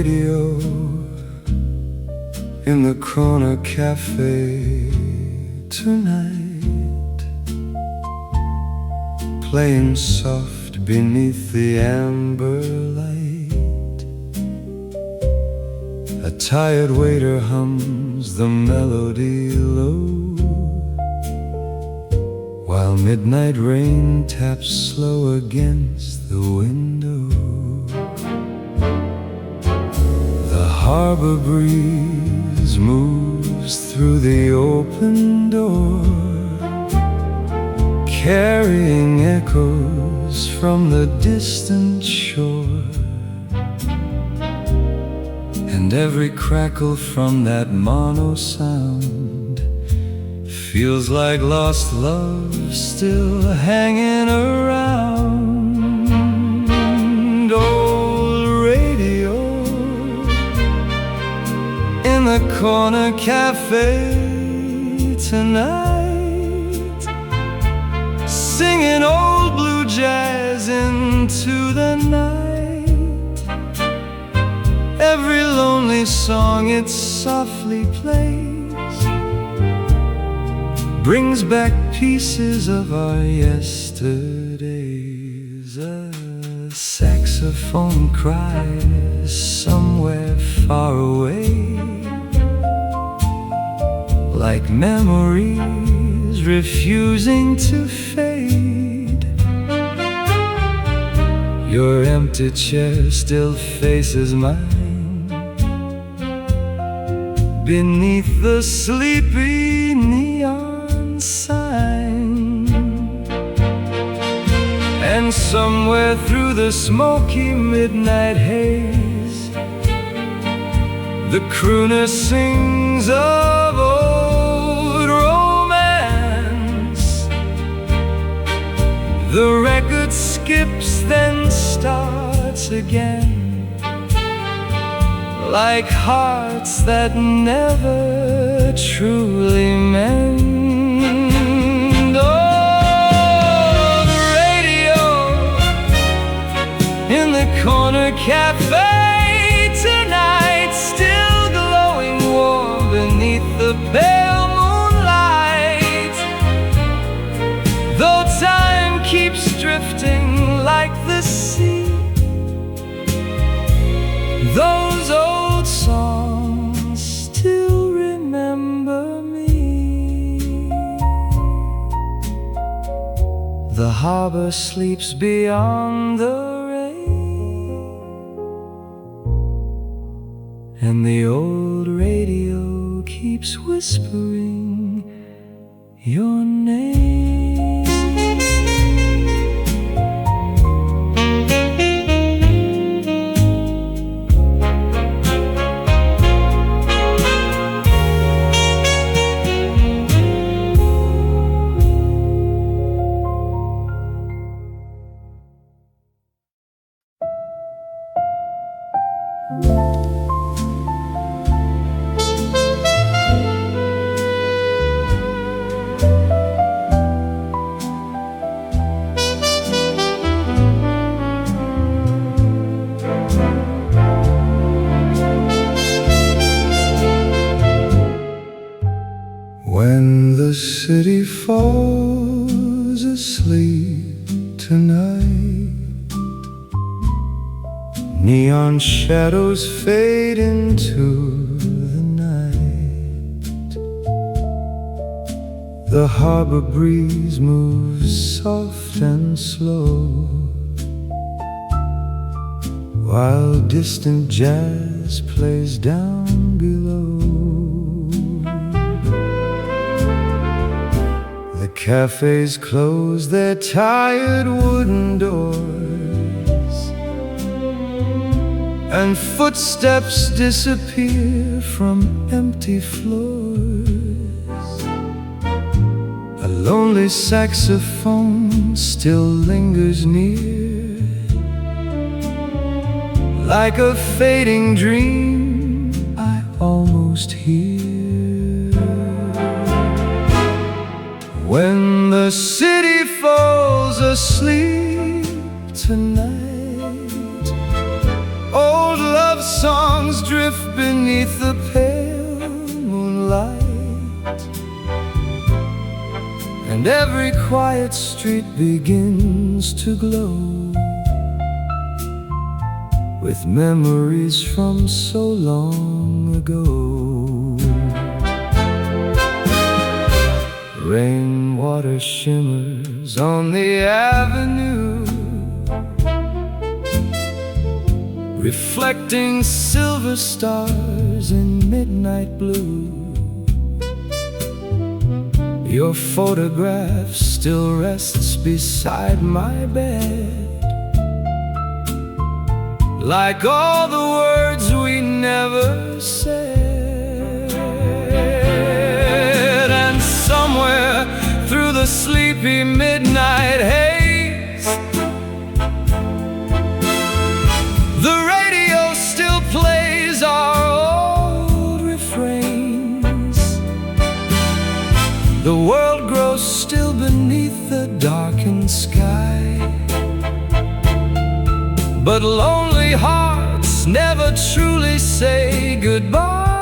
radio in the corner cafe tonight, playing soft beneath the amber light. A tired waiter hums the melody low, while midnight rain taps slow against the window. The harbor breeze moves through the open door, carrying echoes from the distant shore. And every crackle from that mono sound feels like lost love still hanging around. Old radio in the corner cafe tonight, singing old blue jazz into the night. Every lonely song it softly plays brings back pieces of our yesterdays. A saxophone cries somewhere far away, like memories refusing to fade. Your empty chair still faces mine, beneath the sleepy neon sign. And somewhere through the smoky midnight haze, the crooner sings of old romance. The record skips, then starts again, like hearts that never truly mend. Oh, the radio in the corner cafe tonight, still glowing warm beneath the pale moonlight. Though time keeps drifting like the sea, those old songs still remember me. The harbor sleeps beyond the rain, and the old radio keeps whispering your name. When the city falls asleep tonight, neon shadows fade into the night. The harbor breeze moves soft and slow, while distant jazz plays down below. The cafes close their tired wooden doors, and footsteps disappear from empty floors. A lonely saxophone still lingers near, like a fading dream I almost hear. When the city falls asleep tonight, old love songs drift beneath the pale moonlight, and every quiet street begins to glow with memories from so long ago. Rainwater shimmers on the avenue, reflecting silver stars in midnight blue. Your photograph still rests beside my bed, like all the words we never said. And somewhere through the sleepy midnight haze, the radio still plays our old refrains. The world grows still beneath the darkened sky, but lonely hearts never truly say goodbye.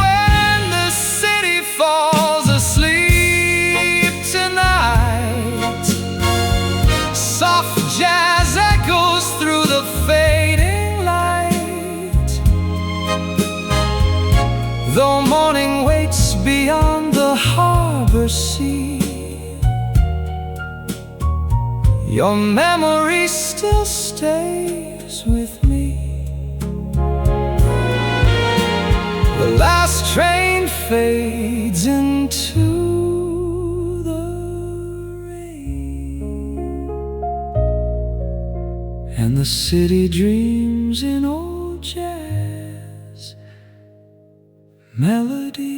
When the city falls asleep tonight, soft jazz echoes through the fading light. Though morning waits beyond the harbor sea, your memory still stays with me. The last train fades into the rain, and the city dreams in old jazz melodies.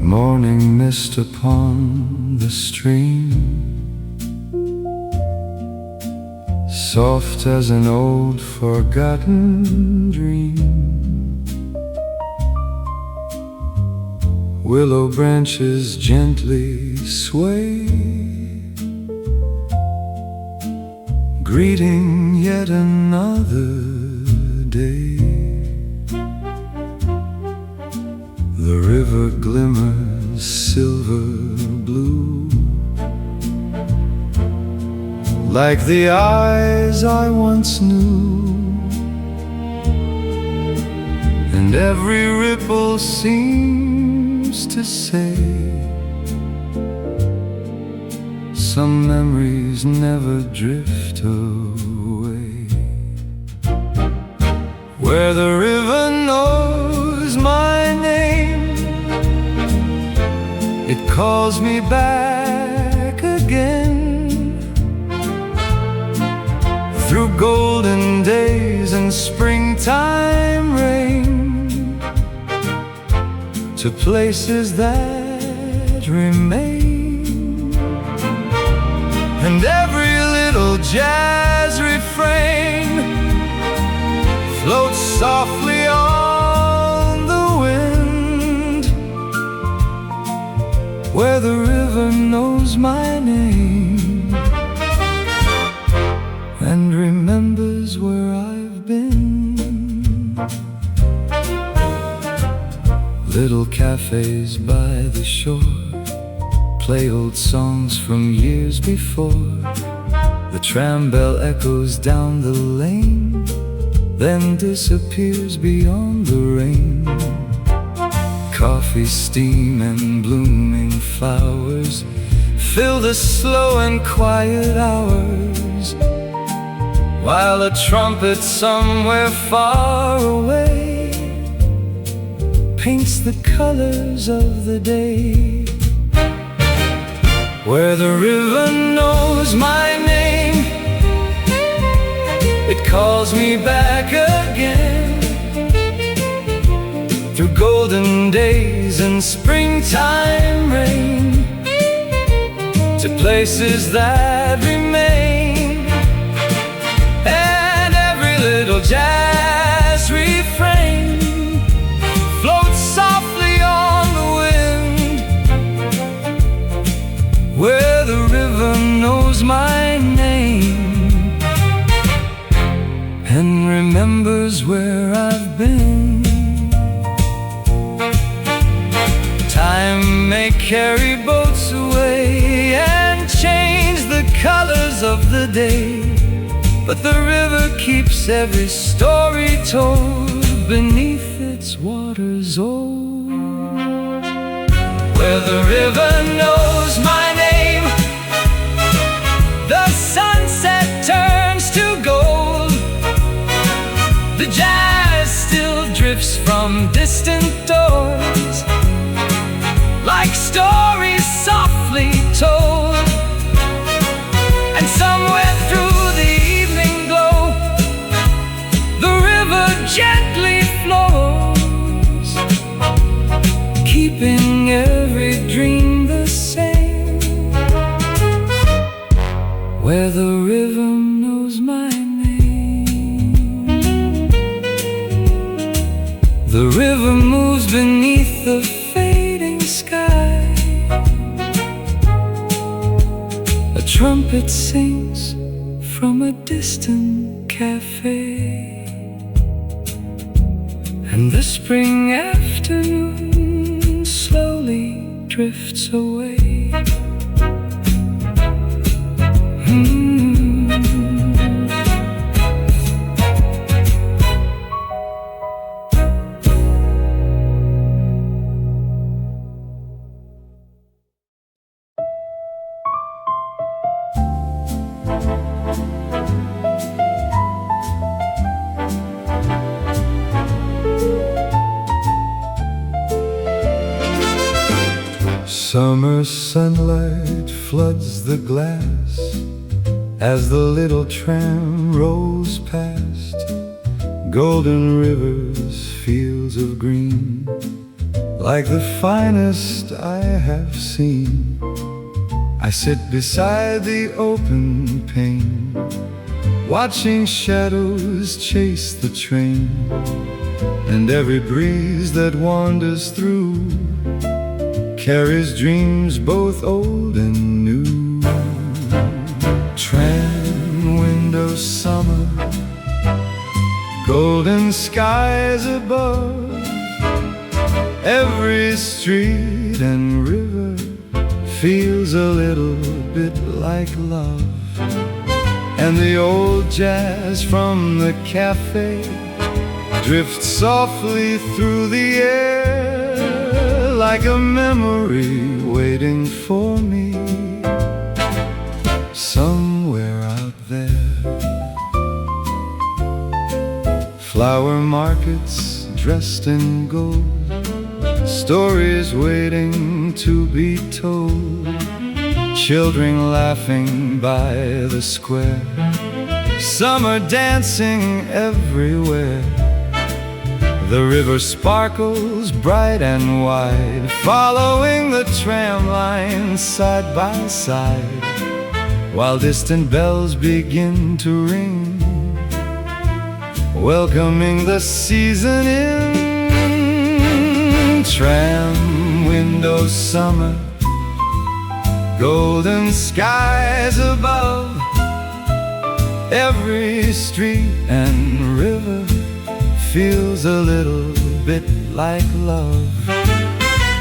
Morning mist upon the stream, soft as an old forgotten dream. Willow branches gently sway, greeting yet another day. The river glimmers silver blue, like the eyes I once knew, and every ripple seems to say, some memories never drift away. Where the river knows my name, it calls me back again, through golden days and springtime rain, to places that remain. And every little jazz refrain floats softly on the wind, where the river knows my name and remembers where I've been. Little cafes by the shore play old songs from years before. The tram bell echoes down the lane, then disappears beyond the rain. Coffee, steam, and blooming flowers fill the slow and quiet hours, while a trumpet somewhere far away paints the colors of the day. where the river knows my name. It calls me back again, through golden days and springtime rain, to places that remain. And every little jazz refrain floats softly on the wind, where the river knows my name and remembers where I've been. Time may carry boats away and change the colors of the day, but the river keeps every story told beneath its waters old. Where the river knows my name, the sunset turns to gold. The jazz still drifts from distant doors, like stories softly told. And somewhere through the evening glow, the river gently flows, keeping every dream the same. Where the river knows my name, the river moves beneath the fading sky. A trumpet sings from a distant cafe, and the spring afternoon slowly drifts away. Summer sunlight floods the glass as the little tram rolls past. Golden rivers, fields of green, like the finest I have seen. I sit beside the open pane, watching shadows chase the train, and every breeze that wanders through carries dreams both old and new. Tram window summer, golden skies above, every street and river feels a little bit like love. And the old jazz from the cafe drifts softly through the air, like a memory waiting for me somewhere out there. Flower markets dressed in gold, stories waiting to be told, children laughing by the square, summer dancing everywhere. The river sparkles bright and wide, following the tram lines side by side, while distant bells begin to ring, welcoming the season in. Tram window summer, golden skies above, every street and river feels a little bit like love.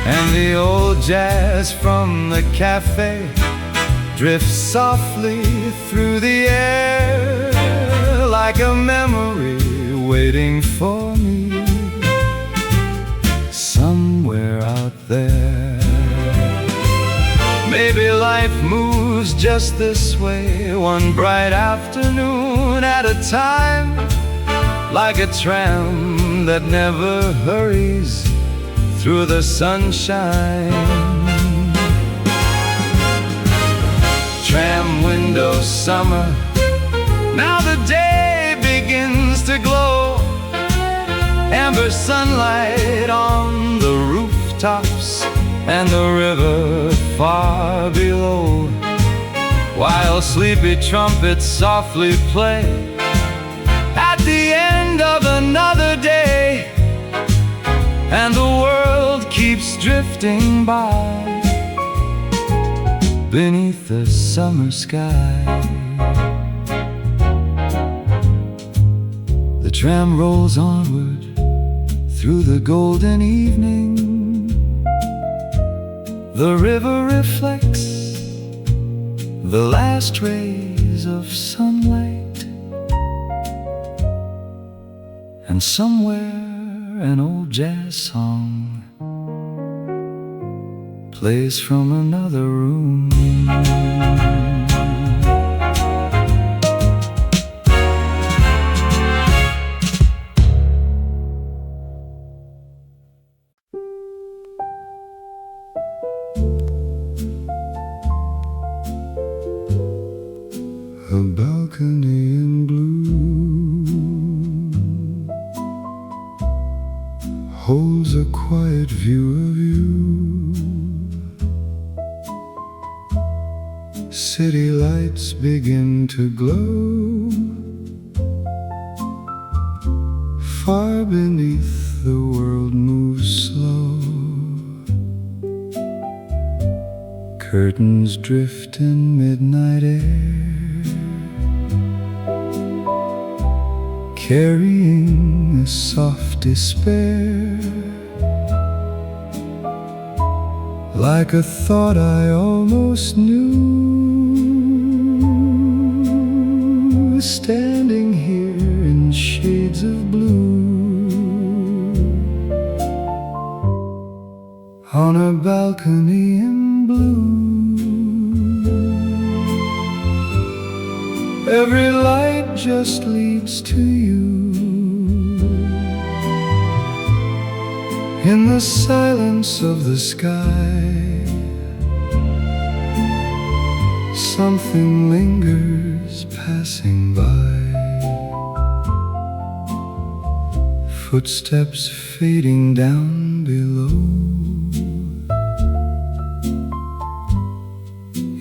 And the old jazz from the cafe drifts softly through the air, like a memory waiting for me somewhere out there. Maybe life moves just this way, one bright afternoon at a time, like a tram that never hurries through the sunshine. summer. Now the day begins to glow, amber sunlight on the rooftops and the river far below, while sleepy trumpets softly play at the end of another day, and the world keeps drifting by beneath the summer sky. The tram rolls onward through the golden evening. The river reflects the last rays of sunlight, and somewhere an old jazz song plays from another room. A balcony in blue holds a quiet view of you. City lights begin to glow far beneath, the world moves slow. Curtains drift in midnight air, carrying a soft despair, like a thought I almost knew. Standing here in shades of blue, on a balcony in blue. Every light just leads to you. In the silence of the sky, something lingers passing by. Footsteps fading down below,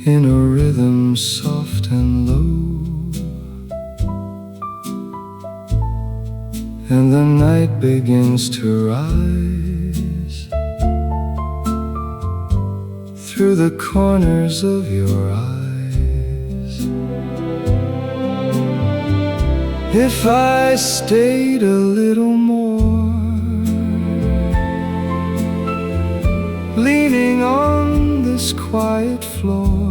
in a rhythm soft and low. And the night begins to rise through the corners of your eyes. If I stayed a little more, leaning on this quiet floor,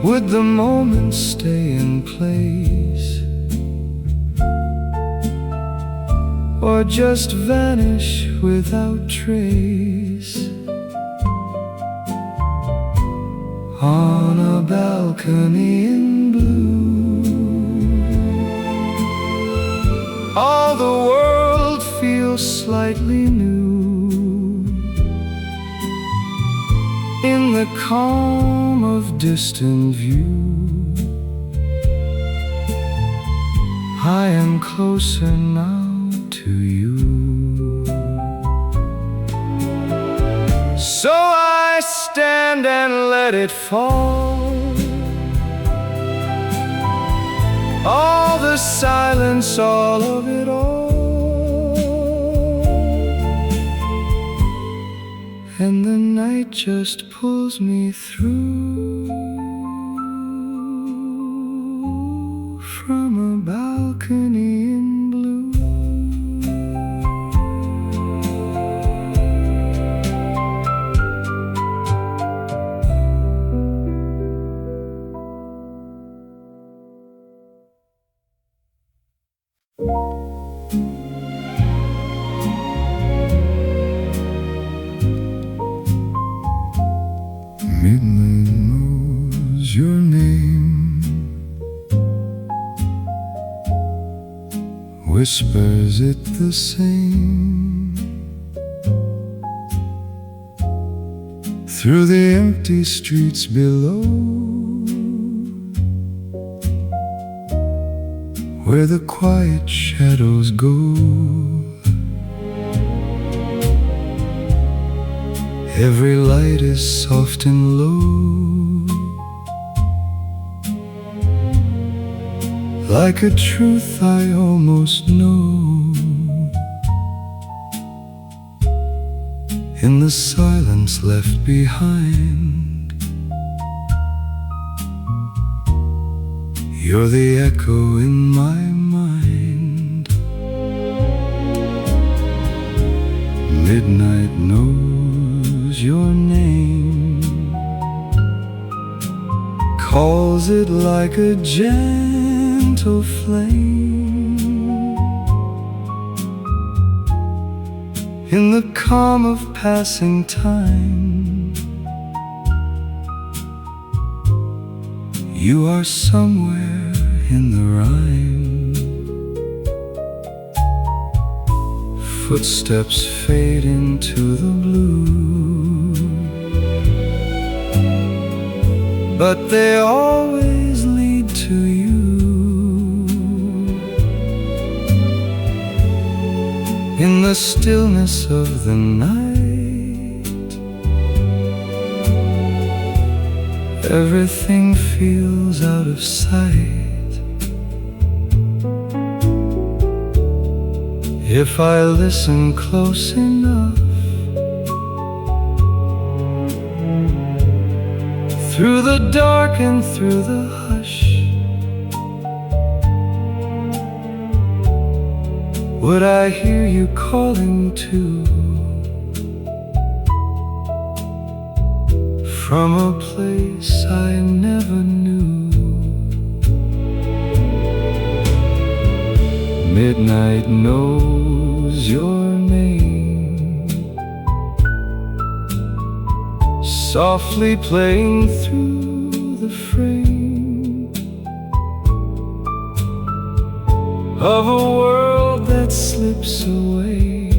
would the moment stay in place, or just vanish without trace? On a balcony in blue, all the world feels slightly new. In the calm of distant view, I am closer now to you. So I stand and let it fall, all the silence, all of it all. And the night just pulls me through, from a balcony in blue. Midnight knows your name, whispers it the same. through the empty streets below, where the quiet shadows go. Every light is soft and low, like a truth I almost know. In the silence left behind, you're the echo in my mind. Midnight knows your name, calls it like a gentle flame. In the calm of passing time, you are somewhere in the rhyme. Footsteps fade into the blue, but they always lead to you. In the stillness of the night, everything feels out of sight. If I listen close enough, through the dark and through the hush, would I hear you calling too, from a place I never knew? Midnight knows your name, softly playing through the frame of a world that slips away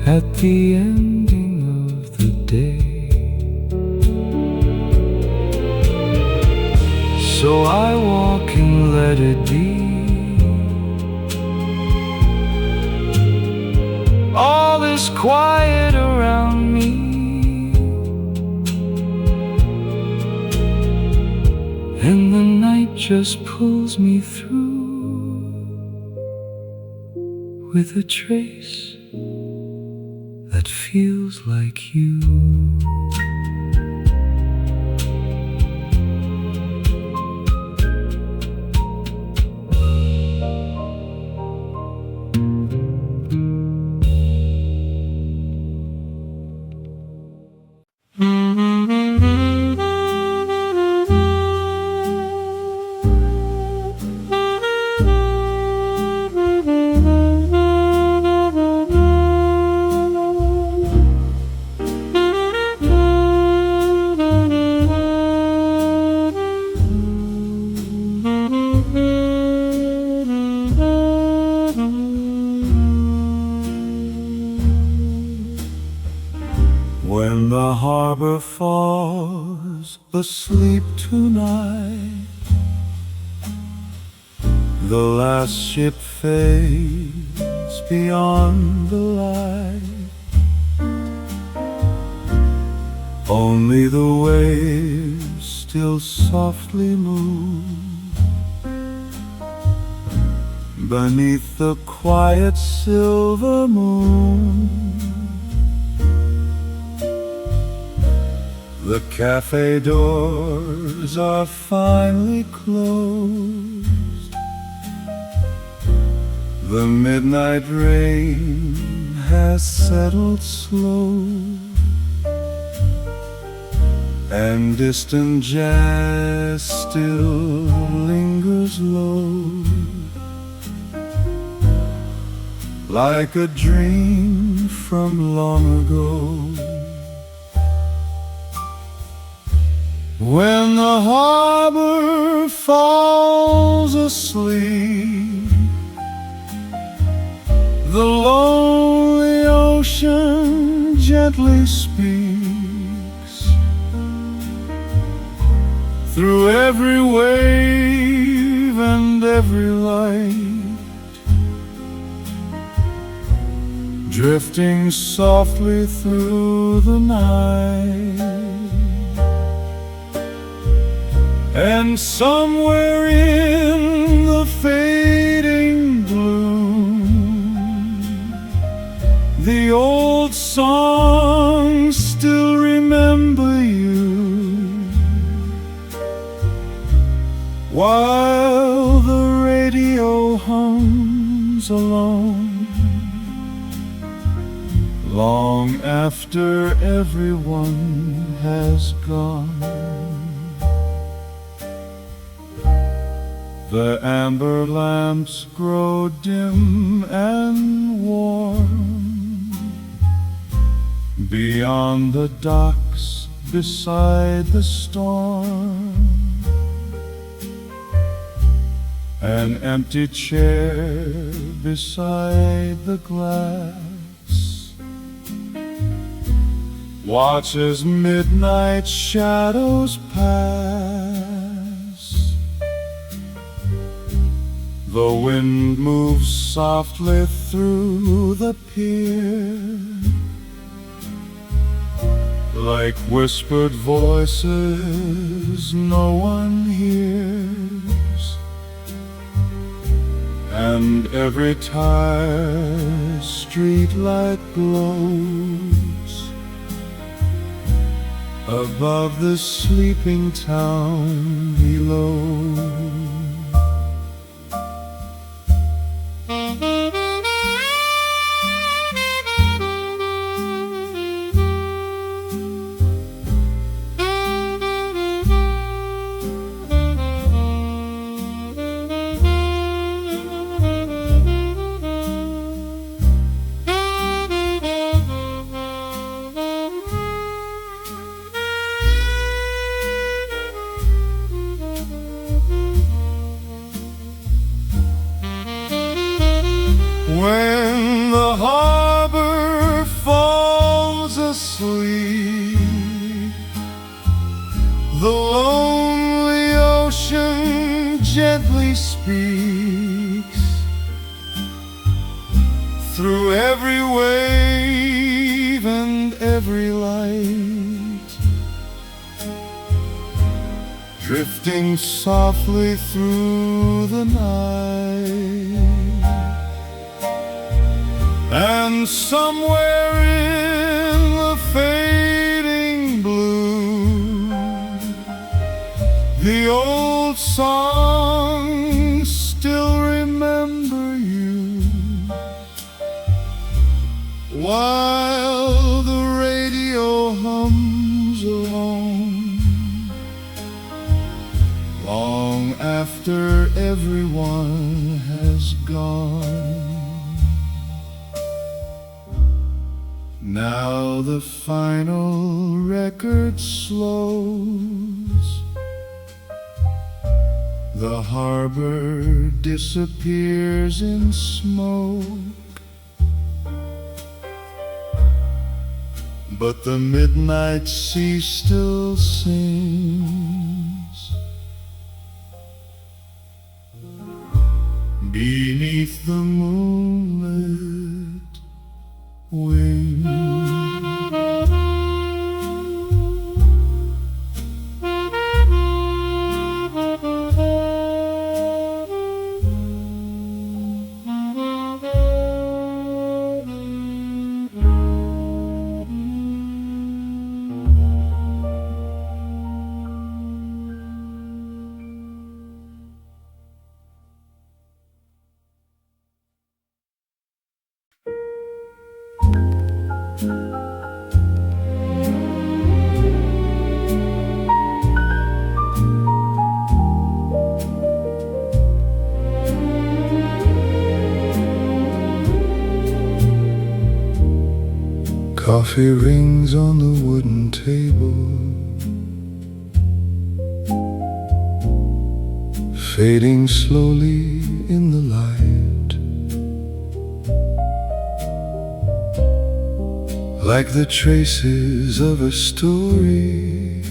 at the ending of the day. So I walk and let it be. All is quiet around me, and the night just pulls me through with a trace that feels like you. When the harbor falls asleep tonight, the last ship fades beyond the light. Only the waves still softly move beneath the quiet silver moon. The cafe doors are finally closed. The midnight rain has settled slow, and distant jazz still lingers low, like a dream from long ago. When the harbor falls asleep, the lonely ocean ocean gently speaks through every wave and every light, drifting softly through the night. And somewhere in the fading gloom, the old songs still remember you, while the radio hums alone, long after everyone has gone. The amber lamps grow dim and warm beyond the docks beside the storm. An empty chair beside the glass watches midnight shadows pass. The wind moves softly through the pier, like whispered voices no one hears. And every tired streetlight glows above the sleeping town below. When the harbor falls asleep, the lonely ocean gently speaks through every wave and every light, drifting softly through the night. And somewhere in the fading blue, the old songs still remember you, while the radio hums alone, long after everyone has gone. Now the final record slows, the harbor disappears in smoke, but the midnight sea still sings beneath the moonlit wing. Coffee rings on the wooden table, fading slowly in the light. like the traces of a story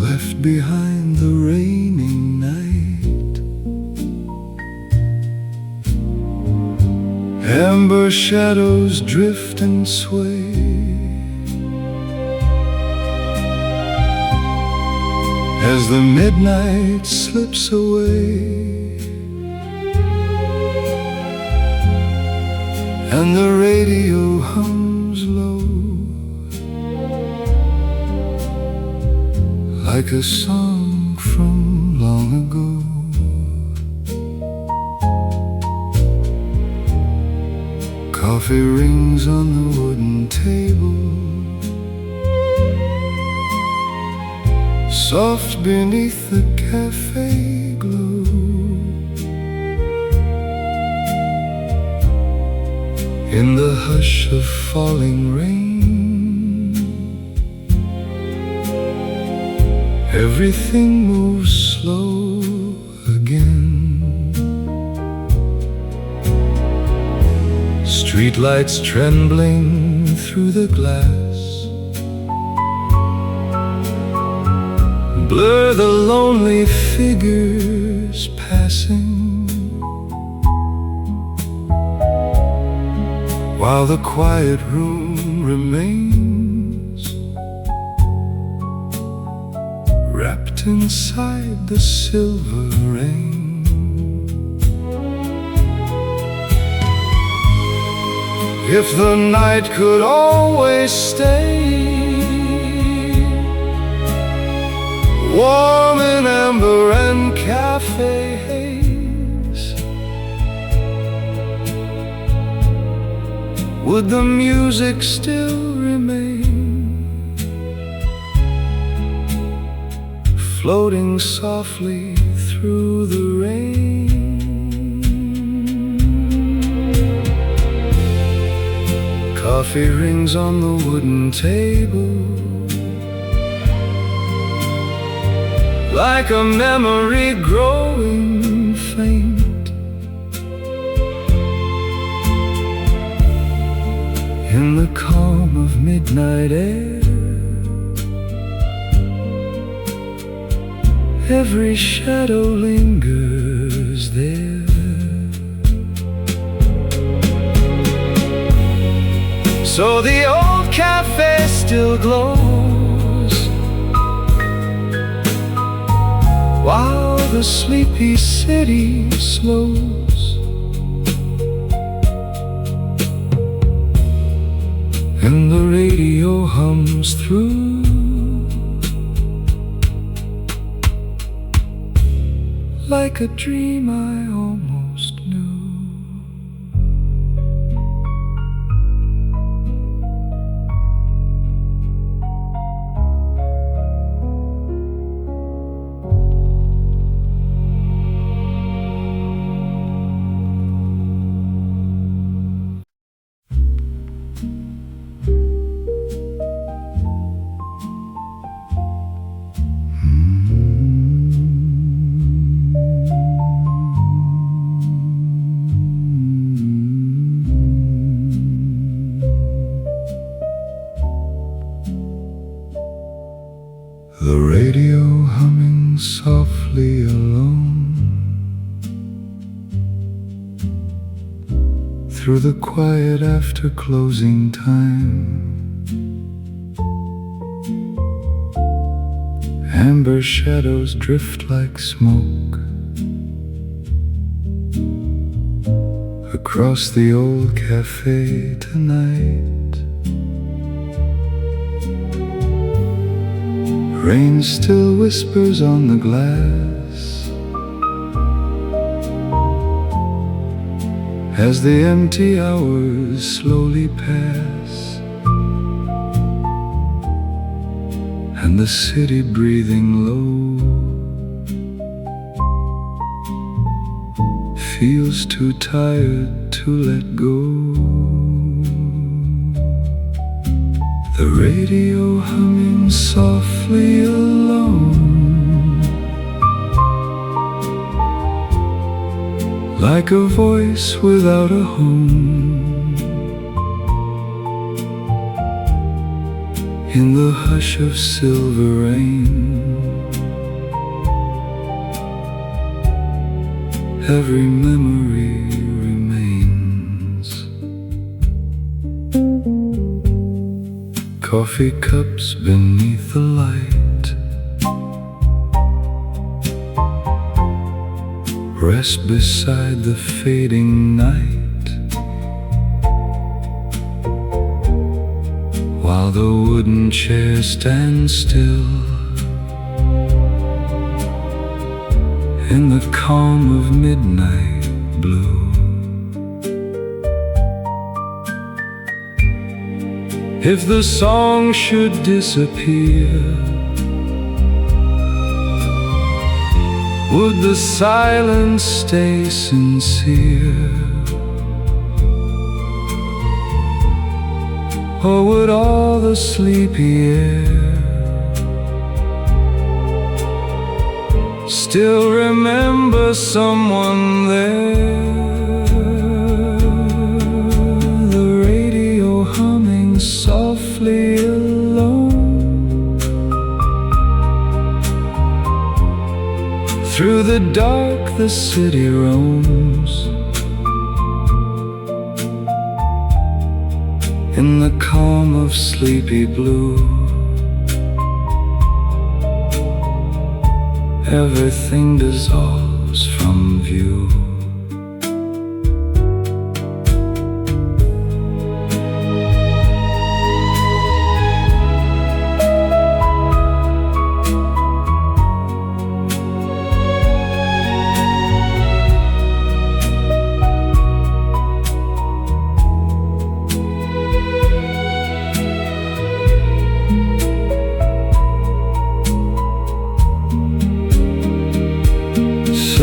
left behind the raining night. Amber shadows drift and sway as the midnight slips away, and the radio hums low like a song from long ago. Coffee rings on the wooden table, soft beneath the cafe glow. In the hush of falling rain, everything moves slow again. Streetlights trembling through the glass blur the lonely figures passing, while the quiet room remains wrapped inside the silver rain. If the night could always stay warm in amber and cafe haze, would the music still remain floating softly through the rain? Coffee rings on the wooden table like a memory growing faint. In the calm of midnight air, every shadow lingers there. So the old cafe still glows, while the sleepy city slows, and the radio hums through like a dream I almost knew. The radio humming softly alone through the quiet after closing time. Amber shadows drift like smoke across the old cafe tonight. Rain still whispers on the glass as the empty hours slowly pass, and the city breathing low feels too tired to let go. The radio humming softly alone, like a voice without a home. in the hush of silver rain. Every memory remains. Coffee cups beneath the light rest beside the fading night, while the wooden chair stands still in the calm of midnight blue. If the song should disappear, would the silence stay sincere? Or would all the sleepy air still remember someone there? The radio humming softly alone through the dark the city roams, in the calm of sleepy blue. Everything dissolves from view.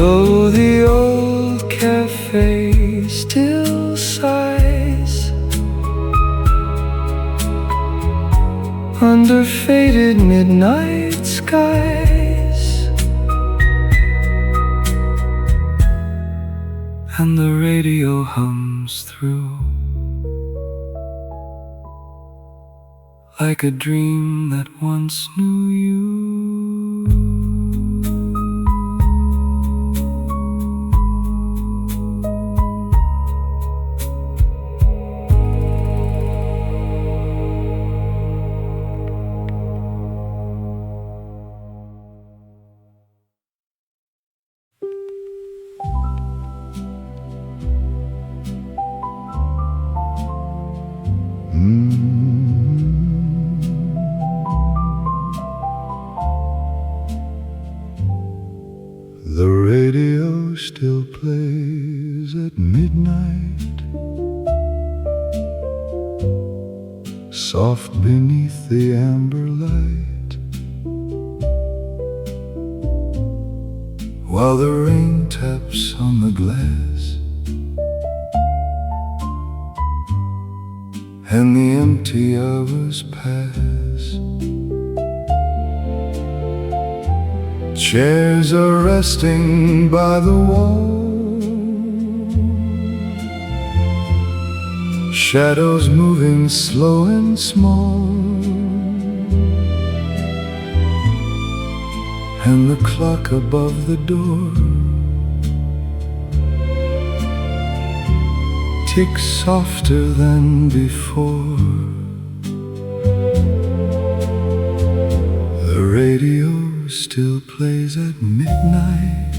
So the old cafe still sighs under faded midnight skies, and the radio hums through like a dream that once knew you. The radio still plays at midnight, soft beneath the amber light, while the rain taps on the glass and the empty hours pass. Chairs are resting by the wall, shadows moving slow and small, and the clock above the door ticks softer than before. The radio still plays at midnight,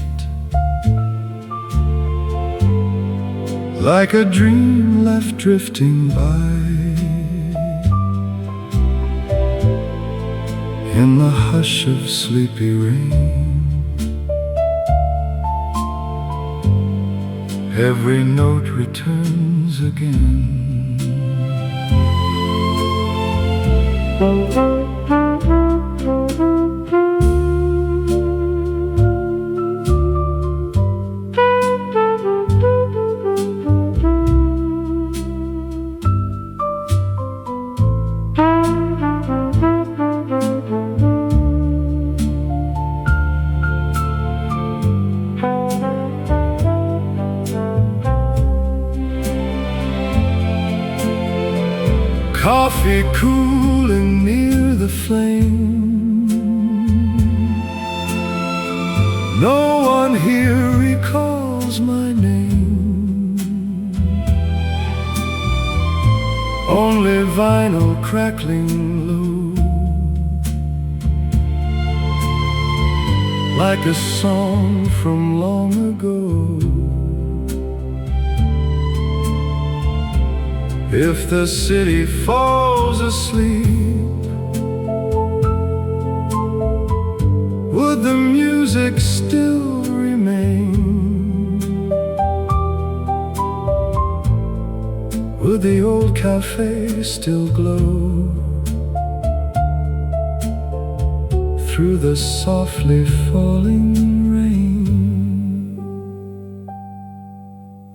like a dream left drifting by, in the hush of sleepy rain. Every note returns again. Coffee cooling near the flame. No one here recalls my name. Only vinyl crackling low, like a song from long ago. If the city falls asleep, would the music still remain? Would the old cafe still glow through the softly falling rain?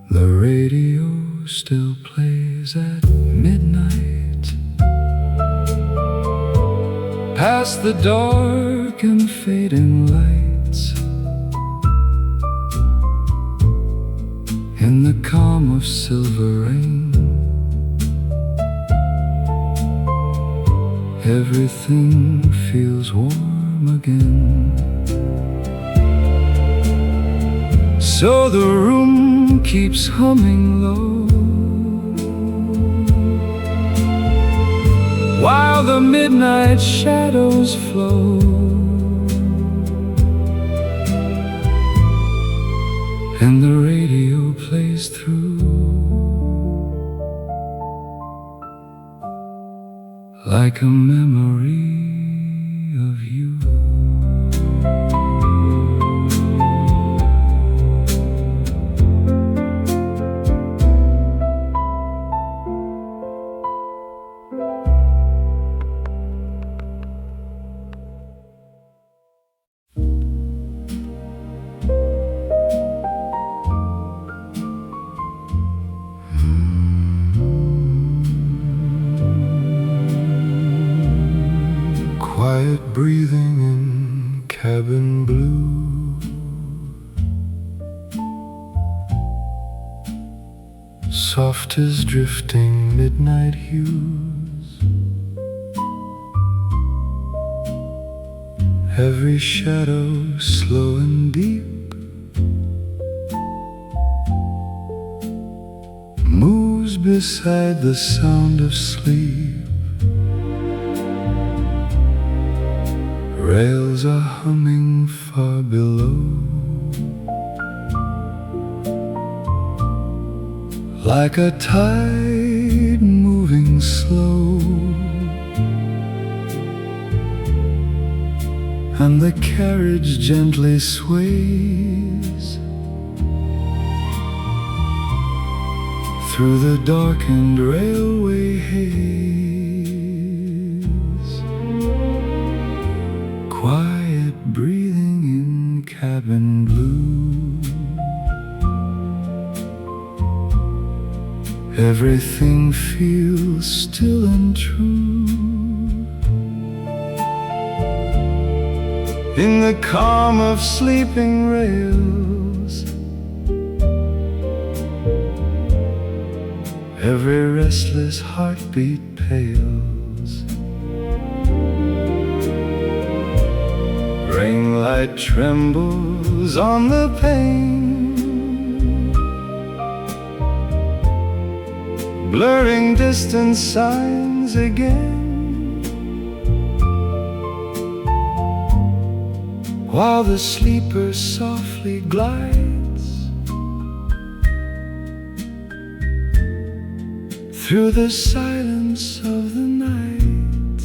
The radio still plays at midnight, past the dark and fading lights. In the calm of silver rain, everything feels warm again. So the room keeps humming low, while the midnight shadows flow. And the radio plays through, like a memory of you. Quiet breathing in cabin blue, soft as drifting midnight hues. Every shadow slow and deep moves beside the sound of sleep. Rails are humming far below, like a tide moving slow. And the carriage gently sways through the darkened railway haze. Quiet breathing in cabin blue, everything feels still and true. In the calm of sleeping rails, every restless heartbeat pales. Ring light trembles on the pane, blurring distance signs again. While the sleeper softly glides through the silence of the night.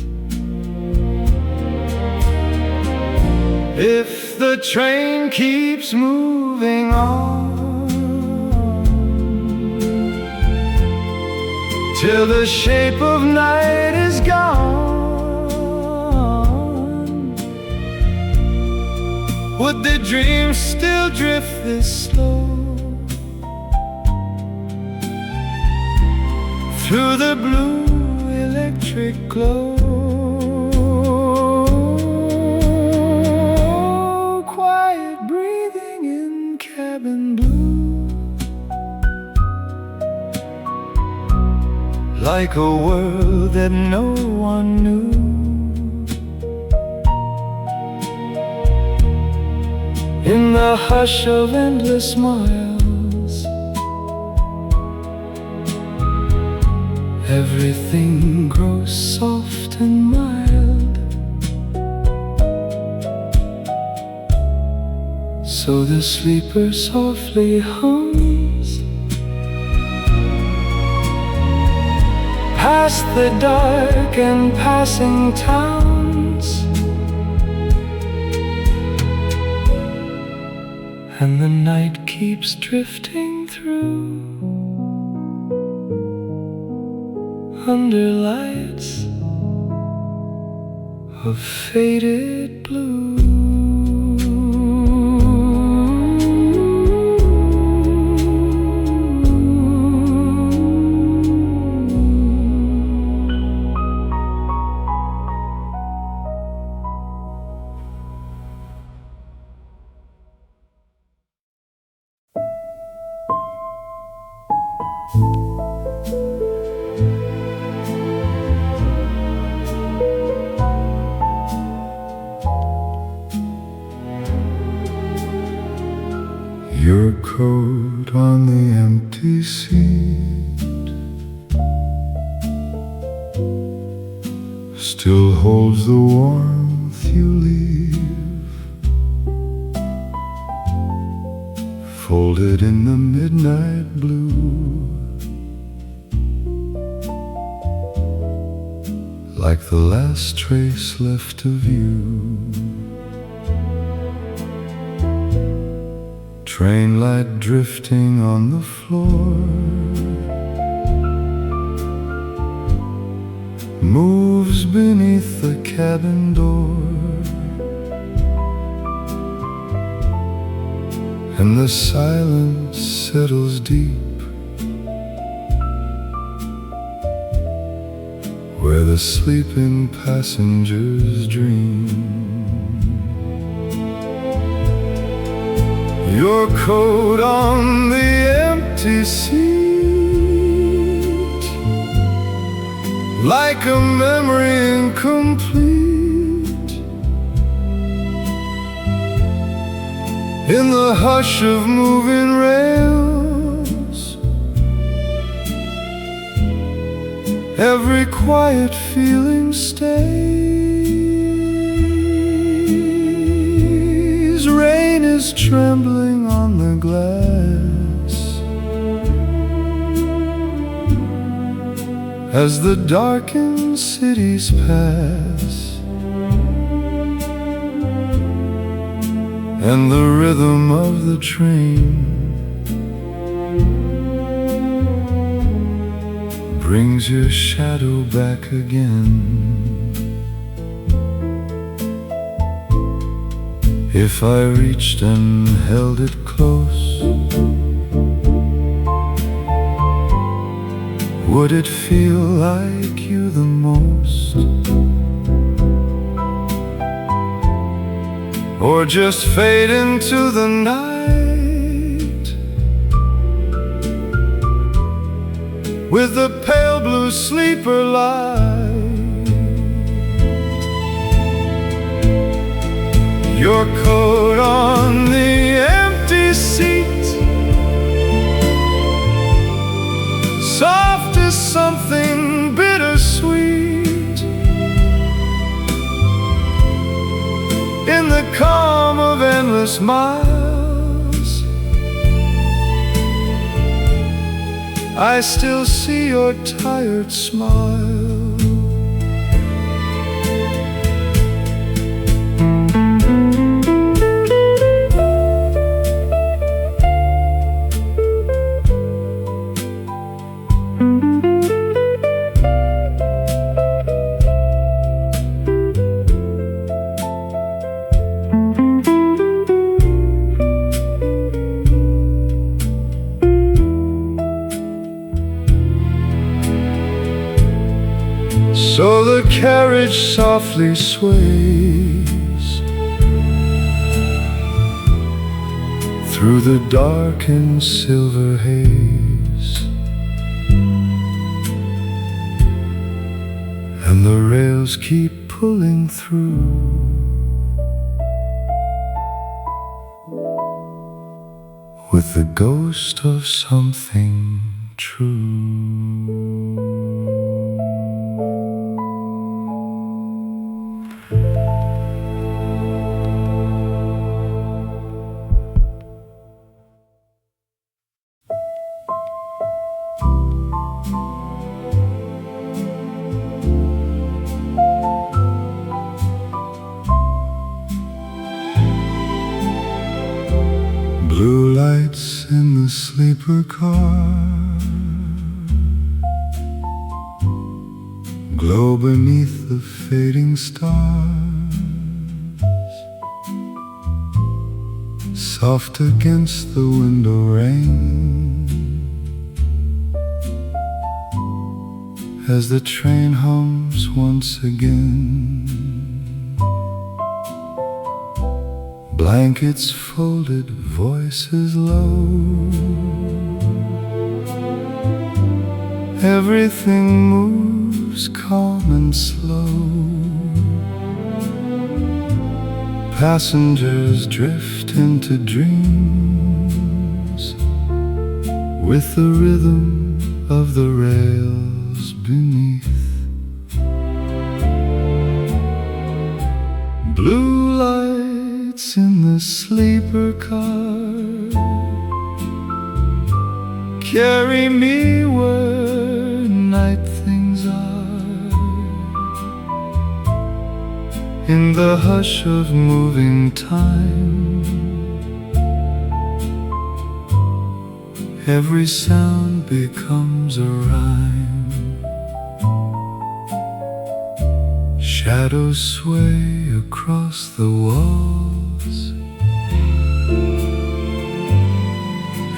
If the train keeps moving on till the shape of night is gone, would the dream still drift this slow through the blue electric glow? Quiet breathing in cabin blue, like a world that no one knew. In the hush of endless miles, everything grows soft and mild. So the sleeper softly hums past the dark and passing towns, and the night keeps drifting through under lights of faded blue. Your coat on the empty seat still holds the warmth you leave, folded in the midnight blue, like the last trace left of you. Train light drifting on the floor moves beneath the cabin door, and the silence settles deep where the sleeping passengers dream. Your coat on the empty seat, like a memory incomplete, in the hush of moving rails, every quiet feeling stays. Rain is trembling on the glass as the darkened cities pass, and the rhythm of the train brings your shadow back again. If I reached and held it close, would it feel like you the most? Or just fade into the night with the pale blue sleeper light? Your coat on the empty seat, soft as something bittersweet, in the calm of endless miles, I still see your tired smile. So the carriage softly sways through the darkened silver haze, and the rails keep pulling through. with the ghost of something true. Blue lights in the sleeper car glow beneath the fading stars, soft against the window rain, as the train hums once again. Blankets folded, voices low, everything moves calm and slow. Passengers drift into dreams with the rhythm of the rails beneath. Blue lights in the sleeper car carry me where night things are. In the hush of moving time, every sound becomes a rhyme. Shadows sway across the walls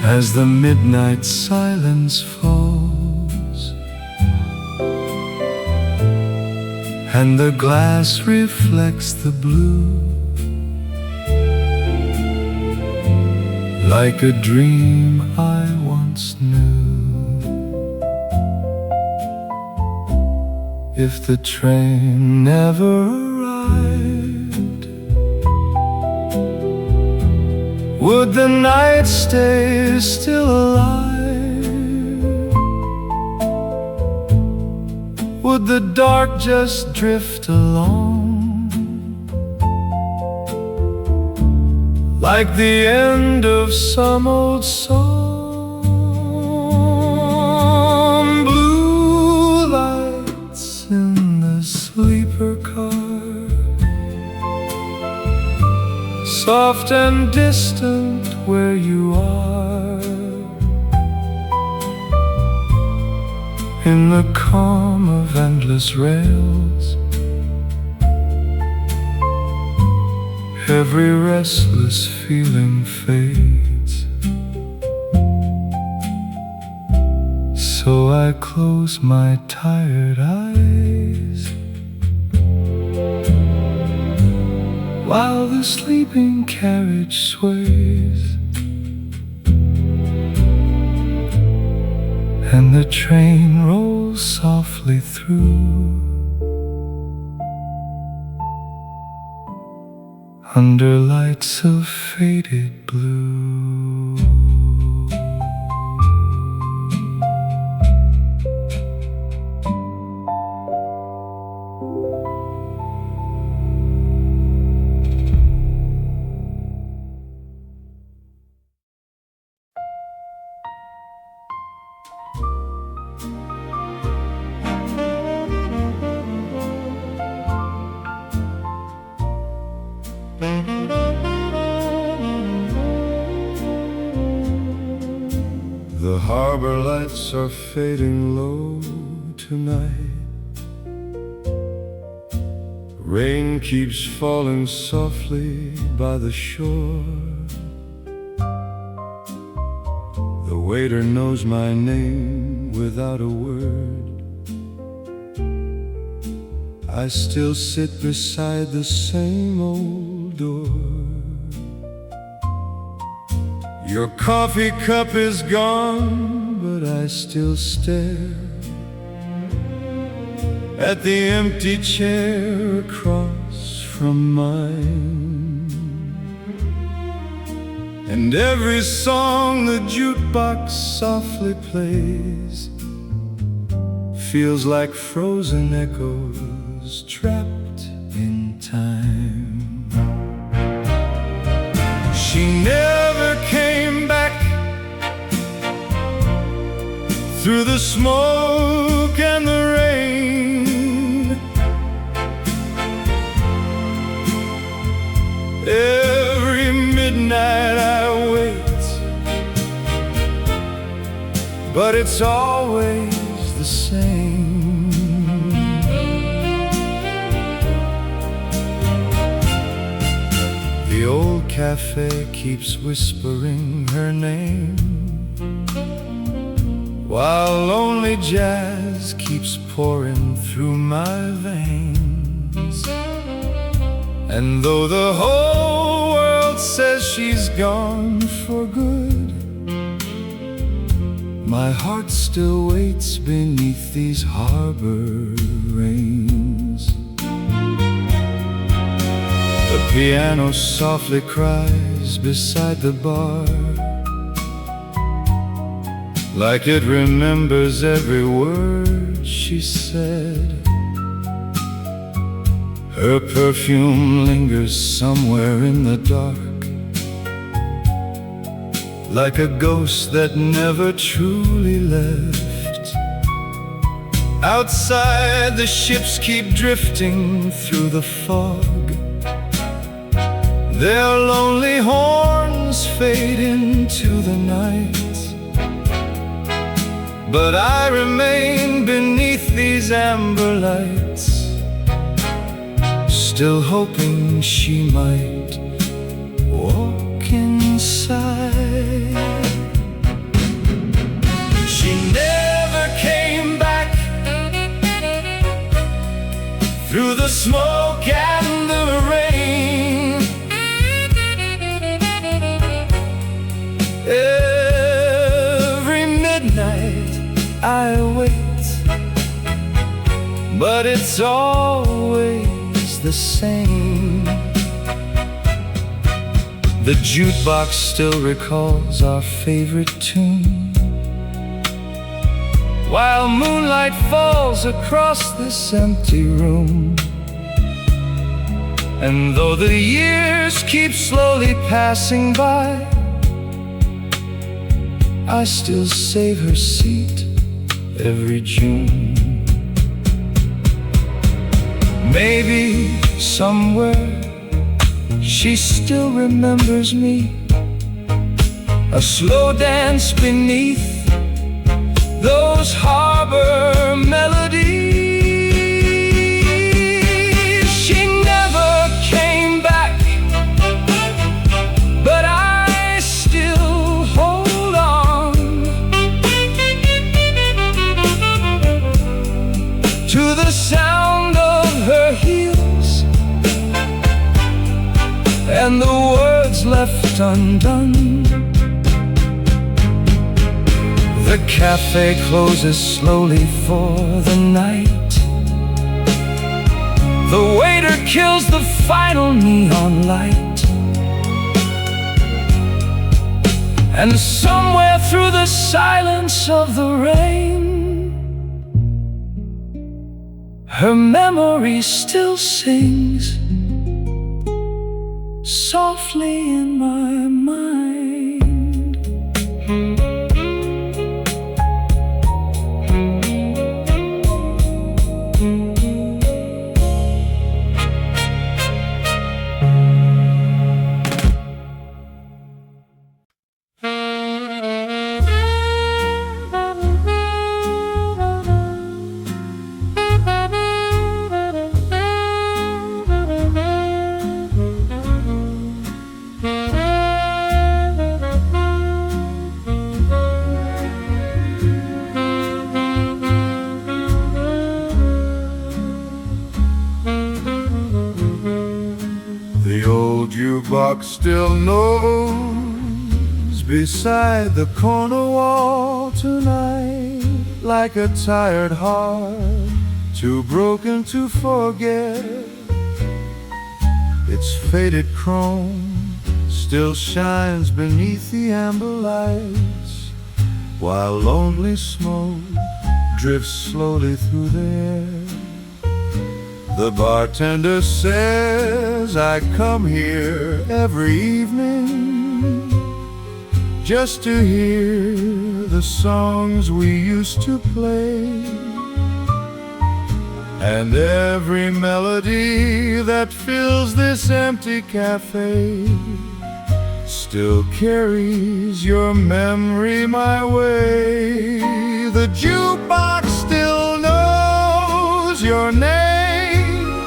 as the midnight silence falls, and the glass reflects the blue like a dream I once knew. If the train never arrived, would the night stay still alive? Would the dark just drift along, like the end of some old song? Blue lights in the sleeper car, soft and distant where you are, in the calm of endless rails, every restless feeling fades. So I close my tired eyes while the sleeping carriage sways, and the train rolls softly through under lights of faded blue. The harbor lights are fading low tonight. Rain keeps falling softly by the shore. The waiter knows my name without a word. I still sit beside the same old door. Your coffee cup is gone, but I still stare at the empty chair across from mine. and every song the jukebox softly plays feels like frozen echoes trapped in time. She never came back through the smoke and the rain. Every midnight I wait, but it's always the same. The old cafe keeps whispering her name, while lonely jazz keeps pouring through my veins. And though the whole world says she's gone for good, my heart still waits beneath these harbor rains. The piano softly cries beside the bar, like it remembers every word she said. Her perfume lingers somewhere in the dark, like a ghost that never truly left. Outside, the ships keep drifting through the fog, their lonely horns fade into the night. But I remain beneath these amber lights, still hoping she might walk inside. She never came back through the smoke and the rain. Every midnight I wait, but it's always the same. The jukebox still recalls our favorite tune, while moonlight falls across this empty room. And though the years keep slowly passing by, I still save her seat every June. Maybe somewhere she still remembers me, a slow dance beneath those harbor melodies. She never came back, but I still hold on to the sound of her heels and the words left undone. The cafe closes slowly for the night. The waiter kills the final neon light, and somewhere through the silence of the rain, her memory still sings softly in my mind. The old jukebox still knows beside the corner wall tonight, like a tired heart too broken to forget. Its faded chrome still shines beneath the amber lights, while lonely smoke drifts slowly through the air. The bartender says I come here every evening just to hear the songs we used to play, and every melody that fills this empty cafe still carries your memory my way. The jukebox still knows your name,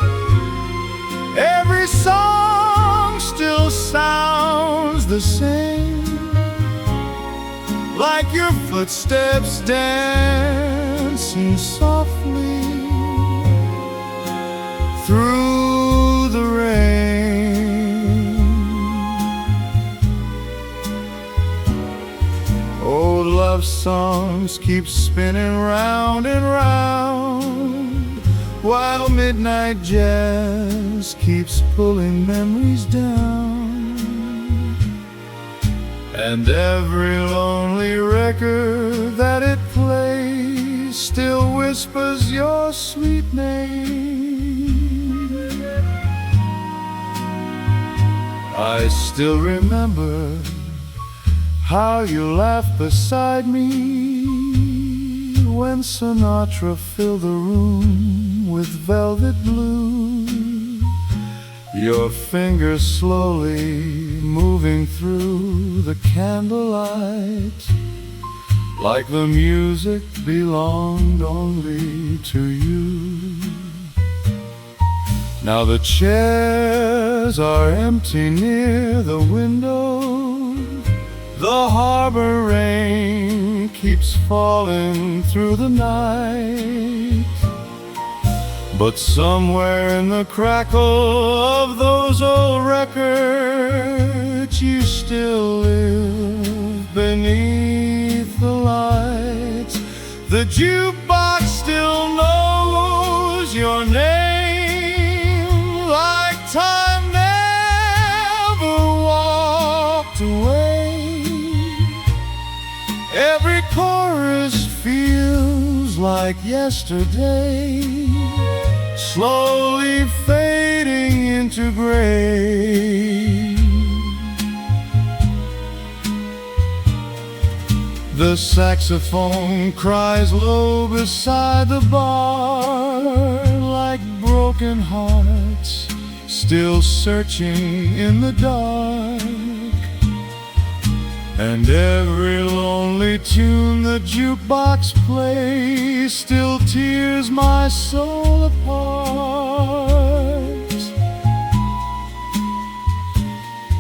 every song still sounds the same, like your footsteps dancing softly through the rain. Old love songs keep spinning round and round, while midnight jazz keeps pulling memories down. And every lonely record that it plays still whispers your sweet name. I still remember how you laughed beside me when Sinatra filled the room with velvet blue, your fingers slowly moving through the candlelight, like the music belonged only to you. Now the chairs are empty near the window, the harbor rain keeps falling through the night, but somewhere in the crackle of those old records you still live beneath the lights. The jukebox still knows your name, like time never walked away. Every chorus feels like yesterday, slowly fading into gray. The saxophone cries low beside the bar, like broken hearts still searching in the dark. And every lonely tune the jukebox plays still tears my soul apart.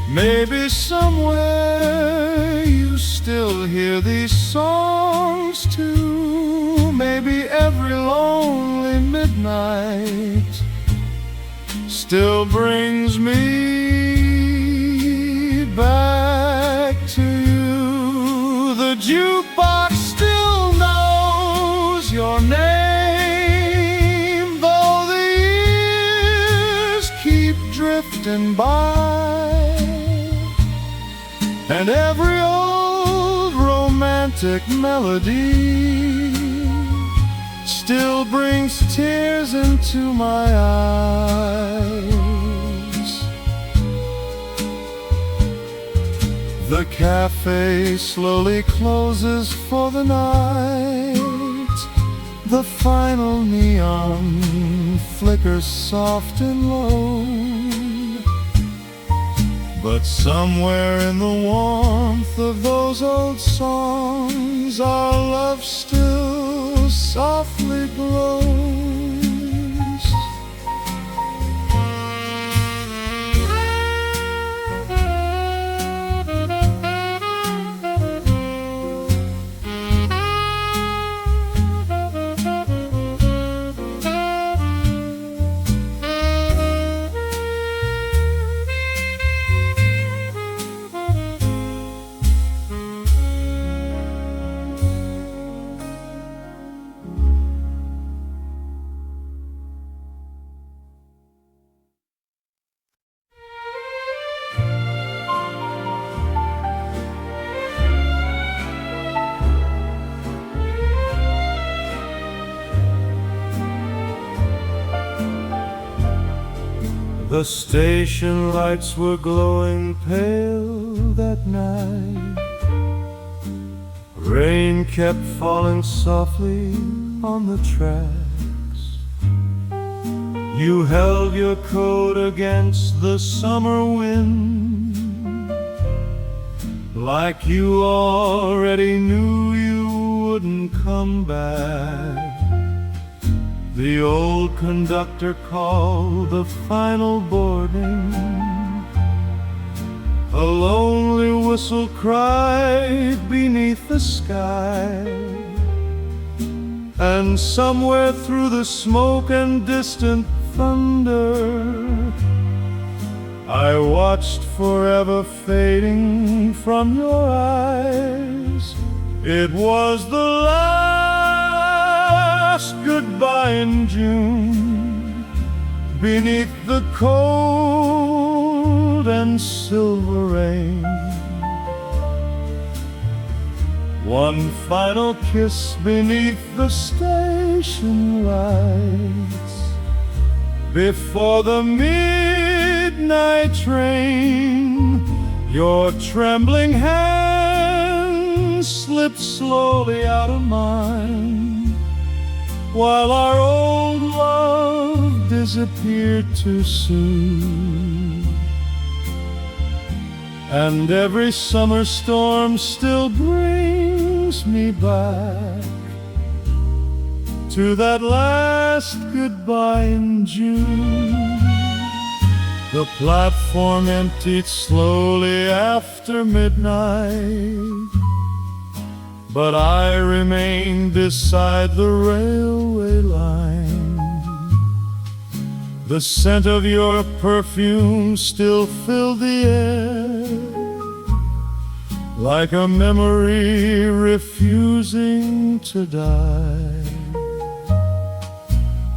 Maybe somewhere you still hear these songs too. Maybe every lonely midnight still brings me back to you. The jukebox still knows your name, though the years keep drifting by, and every old romantic melody still brings tears into my eyes. The cafe slowly closes for the night, the final neon flickers soft and low, but somewhere in the warmth of those old songs our love still softly glows. The station lights were glowing pale that night. Rain kept falling softly on the tracks. You held your coat against the summer wind, like you already knew you wouldn't come back. The old conductor called the final boarding. A lonely whistle cried beneath the sky, and somewhere through the smoke and distant thunder, I watched forever fading from your eyes. It was the last goodbye in June, beneath the cold and silver rain. One final kiss beneath the station lights, before the midnight train. Your trembling hand slipped slowly out of mine, while our old love disappeared too soon. And every summer storm still brings me back to that last goodbye in June. The platform emptied slowly after midnight, but I remained beside the railway line. The scent of your perfume still filled the air, like a memory refusing to die.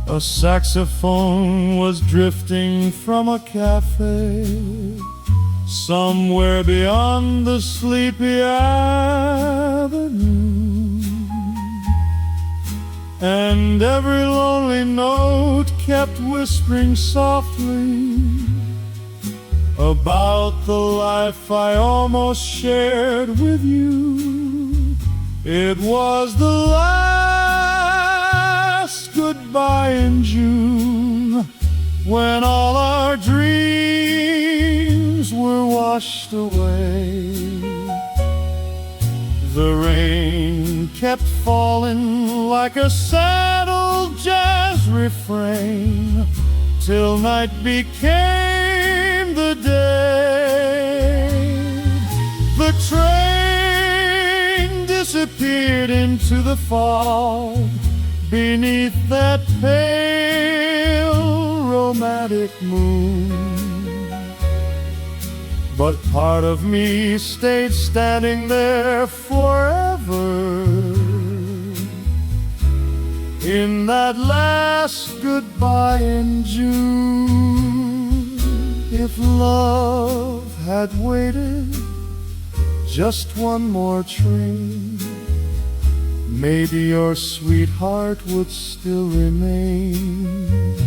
A saxophone was drifting from a cafe somewhere beyond the sleepy avenue, and every lonely note kept whispering softly about the life I almost shared with you. It was the last goodbye in June, when all our dreams were washed away. The rain kept falling like a sad old jazz refrain, till night became the day. The train disappeared into the fog beneath that pale romantic moon, but part of me stayed standing there forever in that last goodbye in June. If love had waited just one more train, maybe your sweetheart would still remain.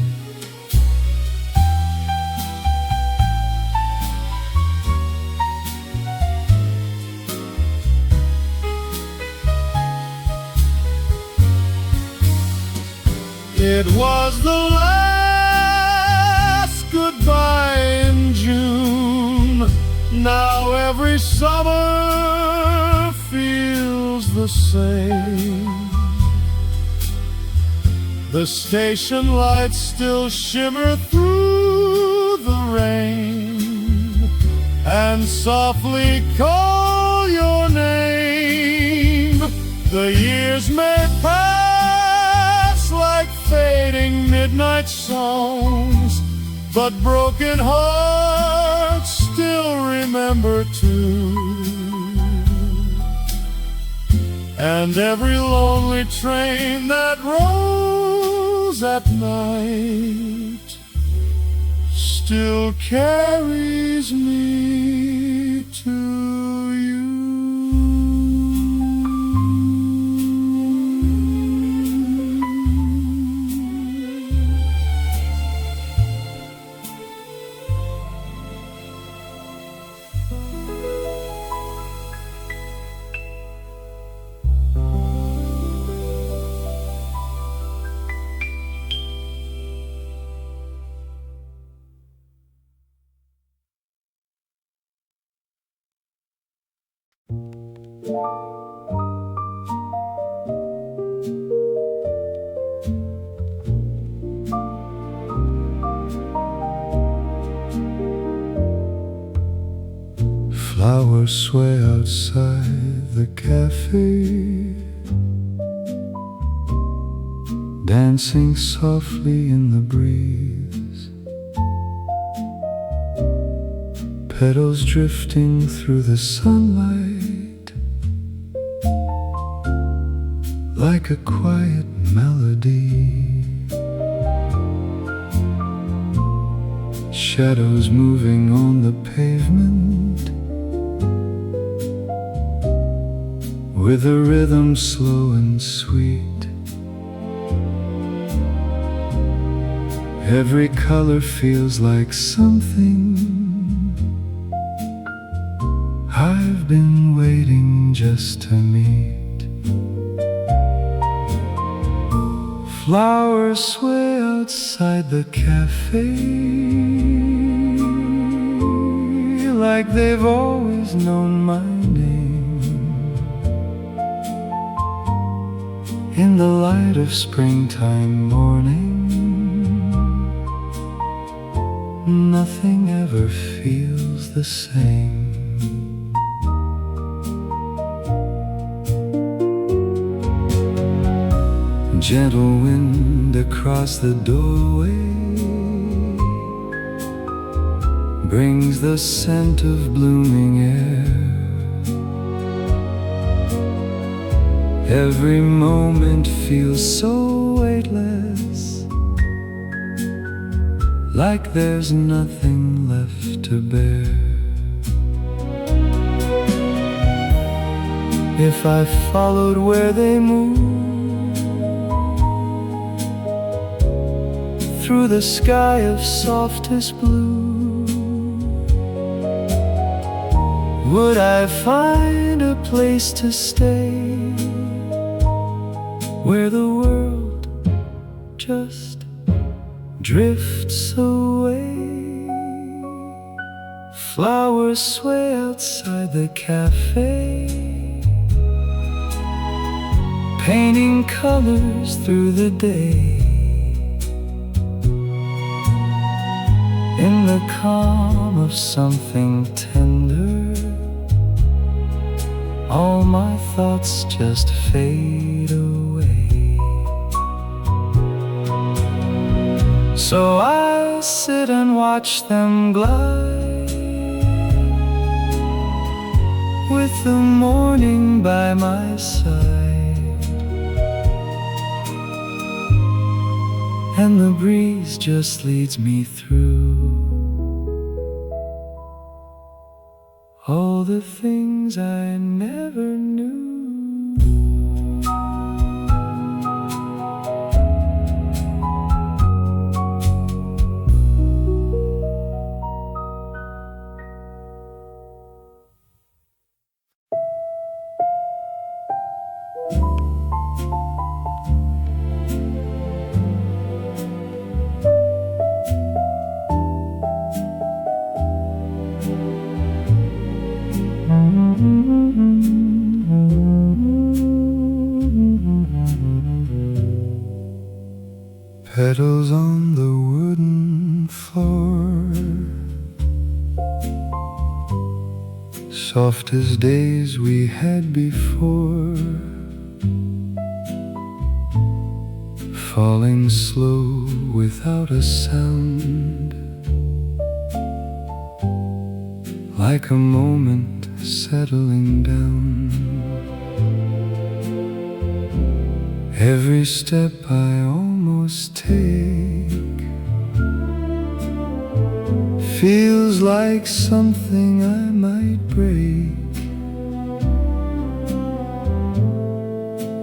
It was the last goodbye in June. Now every summer feels the same. The station lights still shimmer through the rain and softly call your name. The years may pass like fading midnight songs, but broken hearts still remember too. And every lonely train that rolls at night still carries me to you. Flowers sway outside the cafe, dancing softly in the breeze, petals drifting through the sunlight like a quiet melody. Shadows moving on the pavement with a rhythm slow and sweet. Every color feels like something I've been waiting just to meet. Flowers sway outside the cafe like they've always known my name. In the light of springtime morning, nothing ever feels the same. Gentle wind across the doorway brings the scent of blooming air. Every moment feels so weightless, like there's nothing left to bear. If I followed where they move, through the sky of softest blue, would I find a place to stay, where the world just drifts away? Flowers sway outside the cafe, painting colors through the day. In the calm of something tender, all my thoughts just fade away. So I sit and watch them glide, with the morning by my side, and the breeze just leads me through all the things I never knew. Petals on the wooden floor, soft as days we had before, falling slow without a sound, like a moment settling down. Every step I almost take feels like something I might break.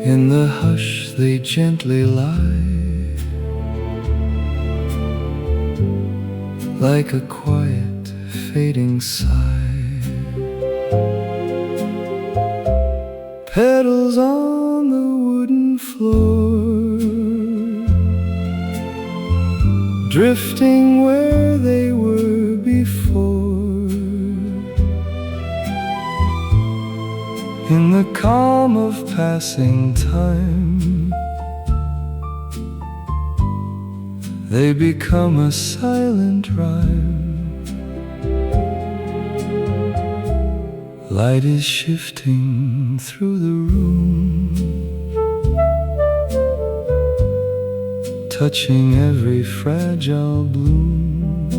In the hush they gently lie, like a quiet fading sigh. Petals on the wooden floor, drifting where they were before. In the calm of passing time, they become a silent rhyme. Light is shifting through the room, touching every fragile bloom,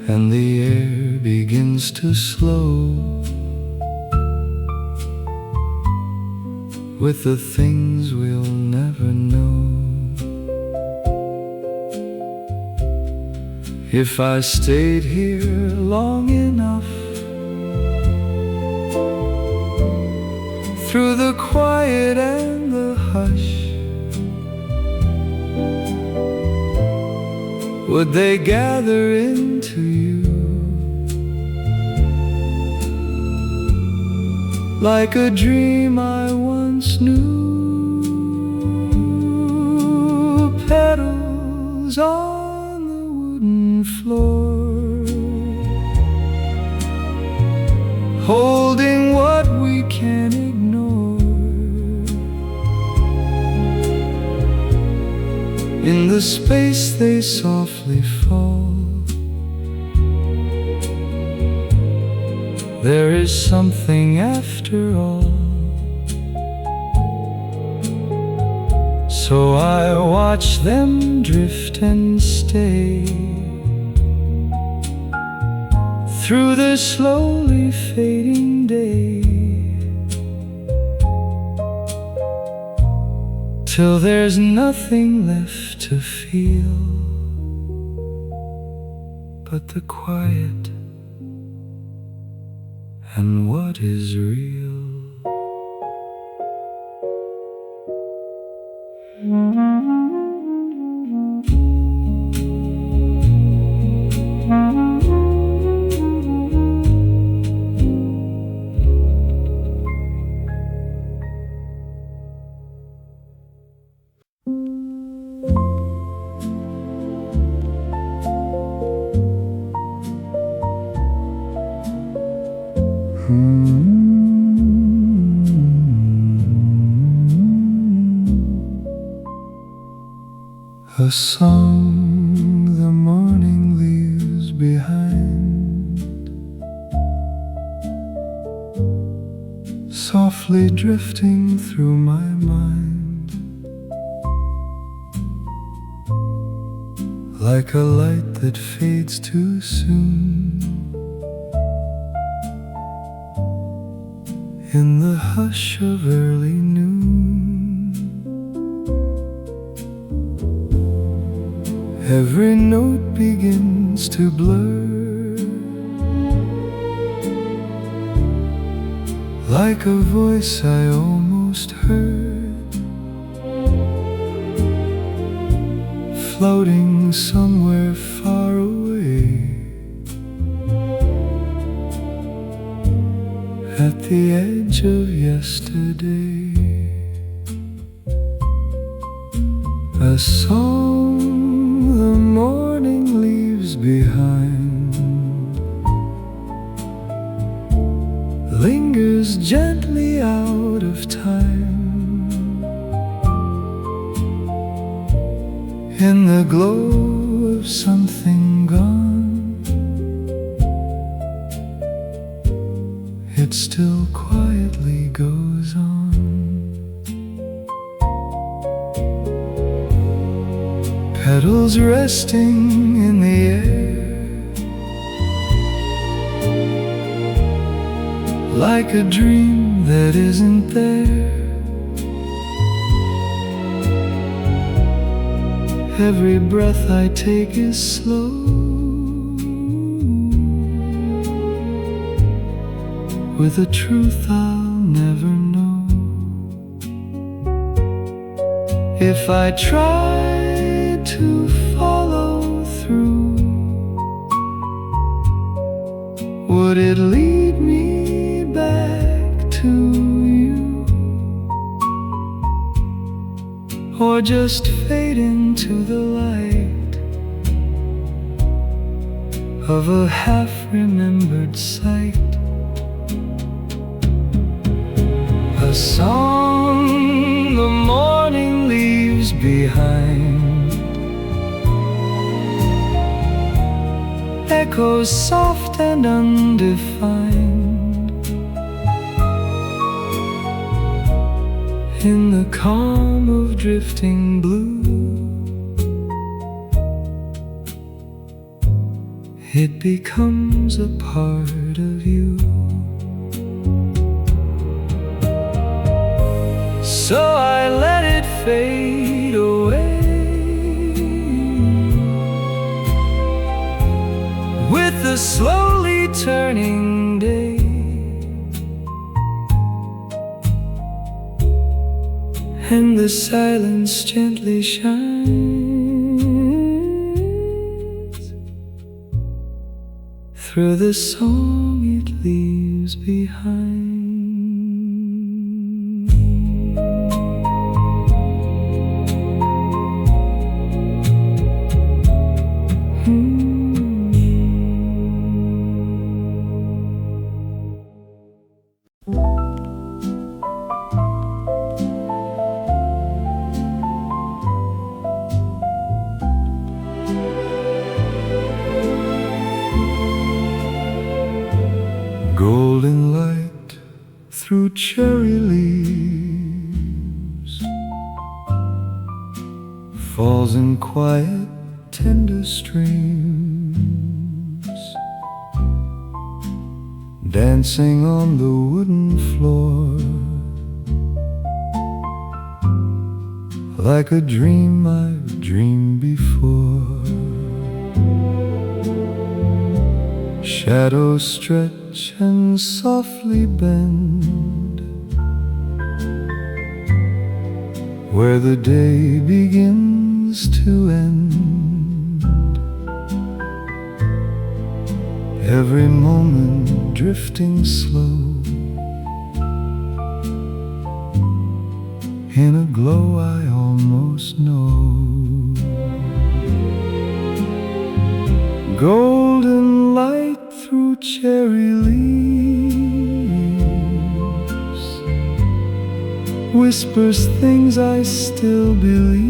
and the air begins to slow with the things we'll never know. If I stayed here long enough, through the quiet and the hush, would they gather into you like a dream I once knew? Petals on the wooden floor, holding what we can't ignore. In the space they softly fall, there is something after all. So I watch them drift and stay through the slowly fading day, till there's nothing left to feel but the quiet and what is real. A song the morning leaves behind, softly drifting through my mind, like a light that fades too soon. In the hush of early noon, every note begins to blur, like a voice I almost heard, floating somewhere far away, at the edge of yesterday. A song the morning leaves behind lingers gently out of time, in the glow of something gone. It still quietly goes on. Petals resting in the air, like a dream that isn't there. Every breath I take is slow, with a truth I'll never know. If I try to follow through, would it lead me back to you, or just fade into the light of a half-remembered sight, a song the morning leaves behind, echoes soft and undefined in the calm of drifting blue. It becomes a part of you. So I let it fade away with the slowly turning day, and the silence gently shines through the song it leaves behind. Golden light through cherry leaves falls in quiet, tender streams, dancing on the wooden floor, like a dream I've dreamed before. Shadows stretch and softly bend where the day begins to end. Every moment drifting slow in a glow I almost know. Golden light through cherry leaves whispers things I still believe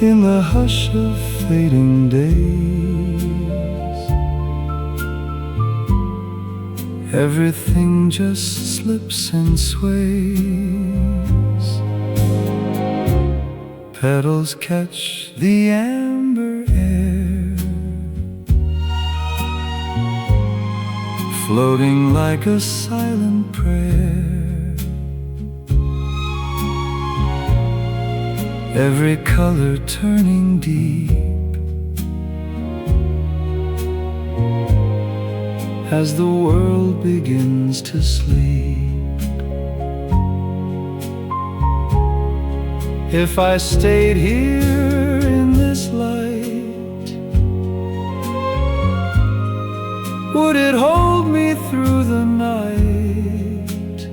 in the hush of fading days. Everything just slips and sways. Petals catch the amber air, floating like a silent prayer. Every color turning deep as the world begins to sleep. If I stayed here in this light, would it hold me through the night,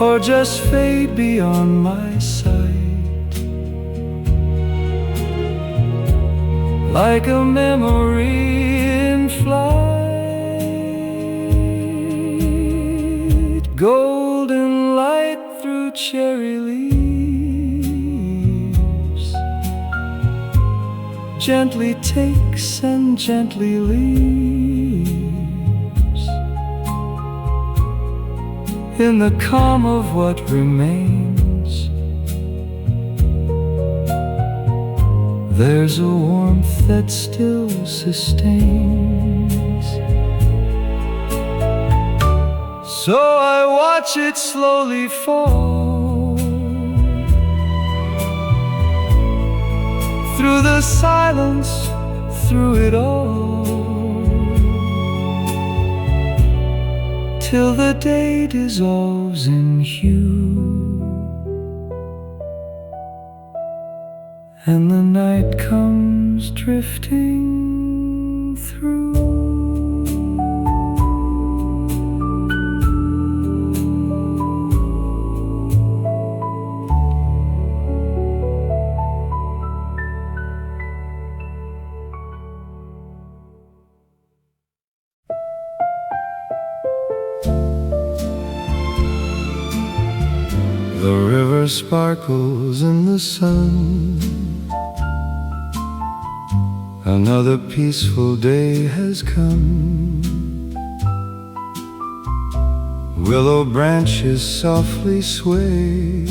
or just fade beyond my sight, like a memory in flight? Golden light through cherry leaves gently takes and gently leaves in the calm of what remains. There's a warmth that still sustains. So I watch it slowly fall through the silence, through it all, till the day dissolves in hue and the night comes drifting through. river sparkles in the sun. Another peaceful day has come. Willow branches softly sway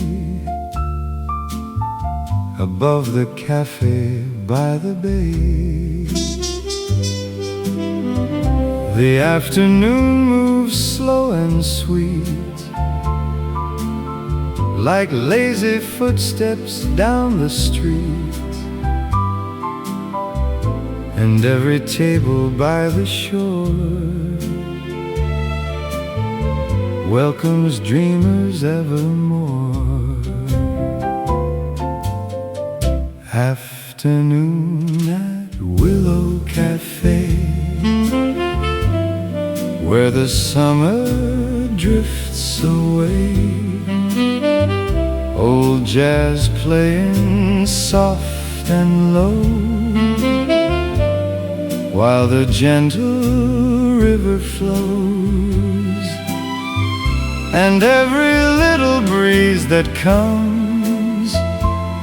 above the cafe by the bay. The afternoon moves slow and sweet, like lazy footsteps down the street. And every table by the shore welcomes dreamers evermore. Afternoon at Willow Cafe, where the summer drifts away. Old jazz playing soft and low, while the gentle river flows. And every little breeze that comes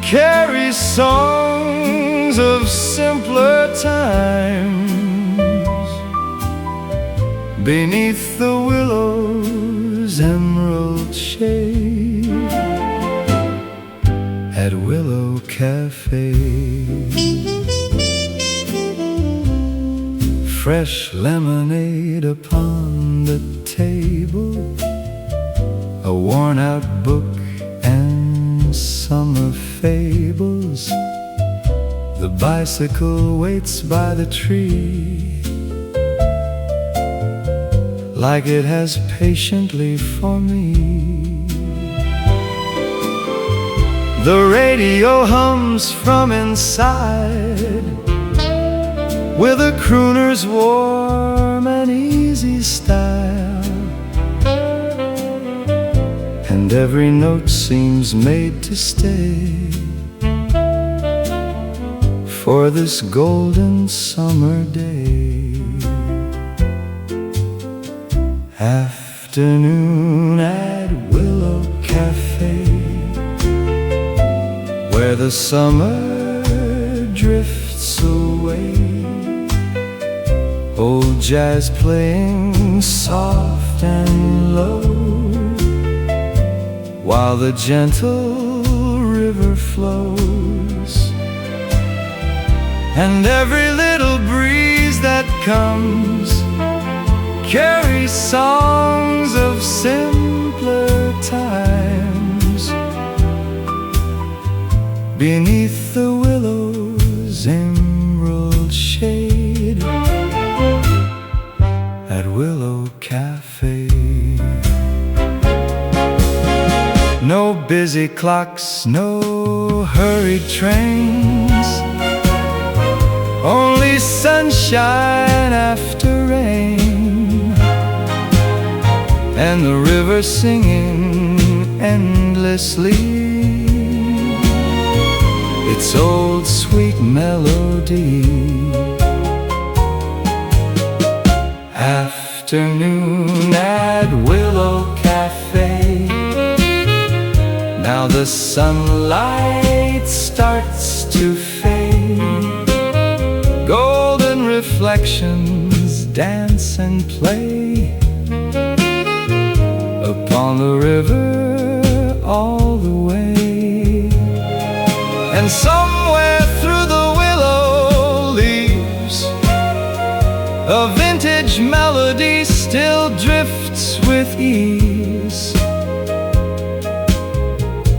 carries songs of simpler times. Beneath the willow's emerald shade at Willow Cafe. Fresh lemonade upon the table, a worn-out book and summer fables. The bicycle waits by the tree, like it has patiently for me. The radio hums from inside, with a crooner's warm and easy style. And every note seems made to stay for this golden summer day. Afternoon at Willow Cafe, where the summer drifts away. Old jazz playing soft and low, while the gentle river flows. And every little breeze that comes carries songs of simpler times. Beneath the willow's emerald shade at Willow Cafe. No busy clocks, no hurried trains, only sunshine after rain, and the river singing endlessly its old sweet melody. Afternoon at Willow Cafe, now the sunlight starts to fade. Golden reflections dance and play upon the river all the way. And somewhere through the willow leaves, a vintage melody still drifts with ease,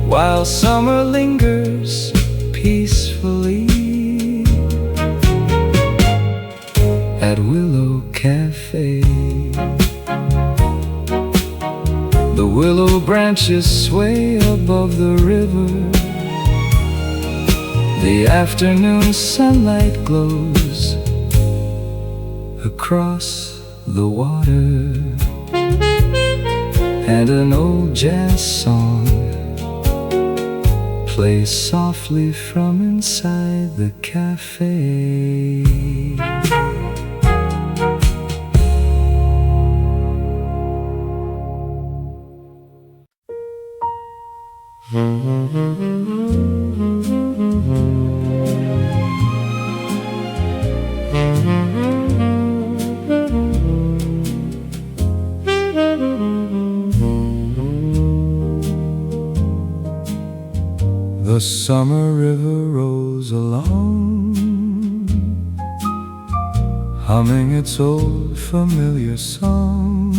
while summer lingers peacefully at Willow Cafe. The willow branches sway above the river, the afternoon sunlight glows across the water, and an old jazz song plays softly from inside the cafe. The summer river rolls along, humming its old familiar song.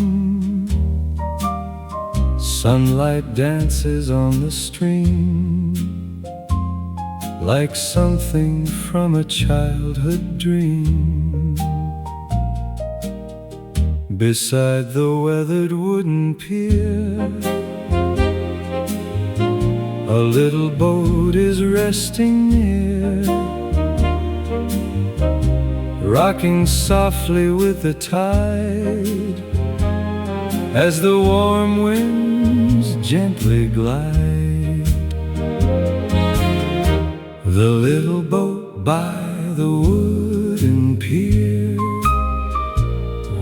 Sunlight dances on the stream, like something from a childhood dream. Beside the weathered wooden pier, a little boat is resting near, rocking softly with the tide, as the warm winds gently glide. The little boat by the wooden pier,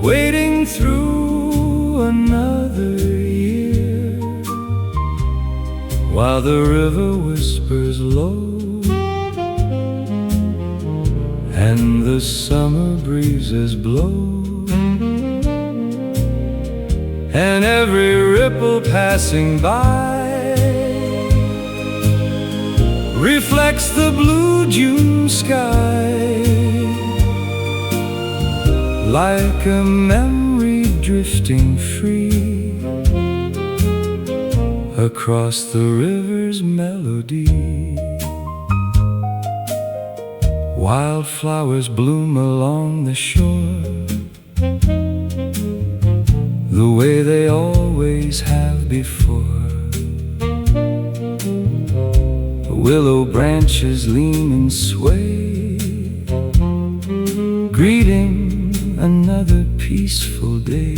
waiting through another year, while the river whispers low and the summer breezes blow, and every ripple passing by reflects the blue June sky, like a memory drifting free across the river's melody. Wildflowers bloom along the shore, the way they always have before. Willow branches lean and sway, greeting another peaceful day.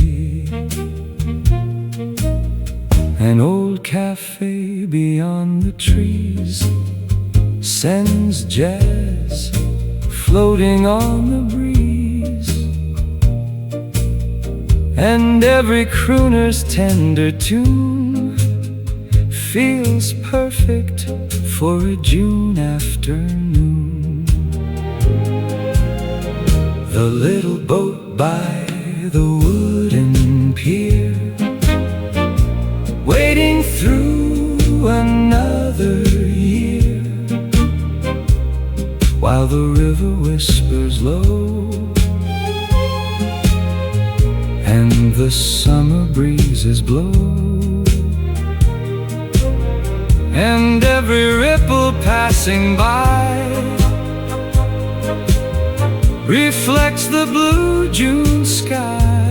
An old cafe beyond the trees sends jazz floating on the breeze, and every crooner's tender tune feels perfect for a June afternoon. The little boat by the wooden pier, waiting through another year, while the river whispers low and the summer breezes blow, and every ripple passing by reflects the blue June sky,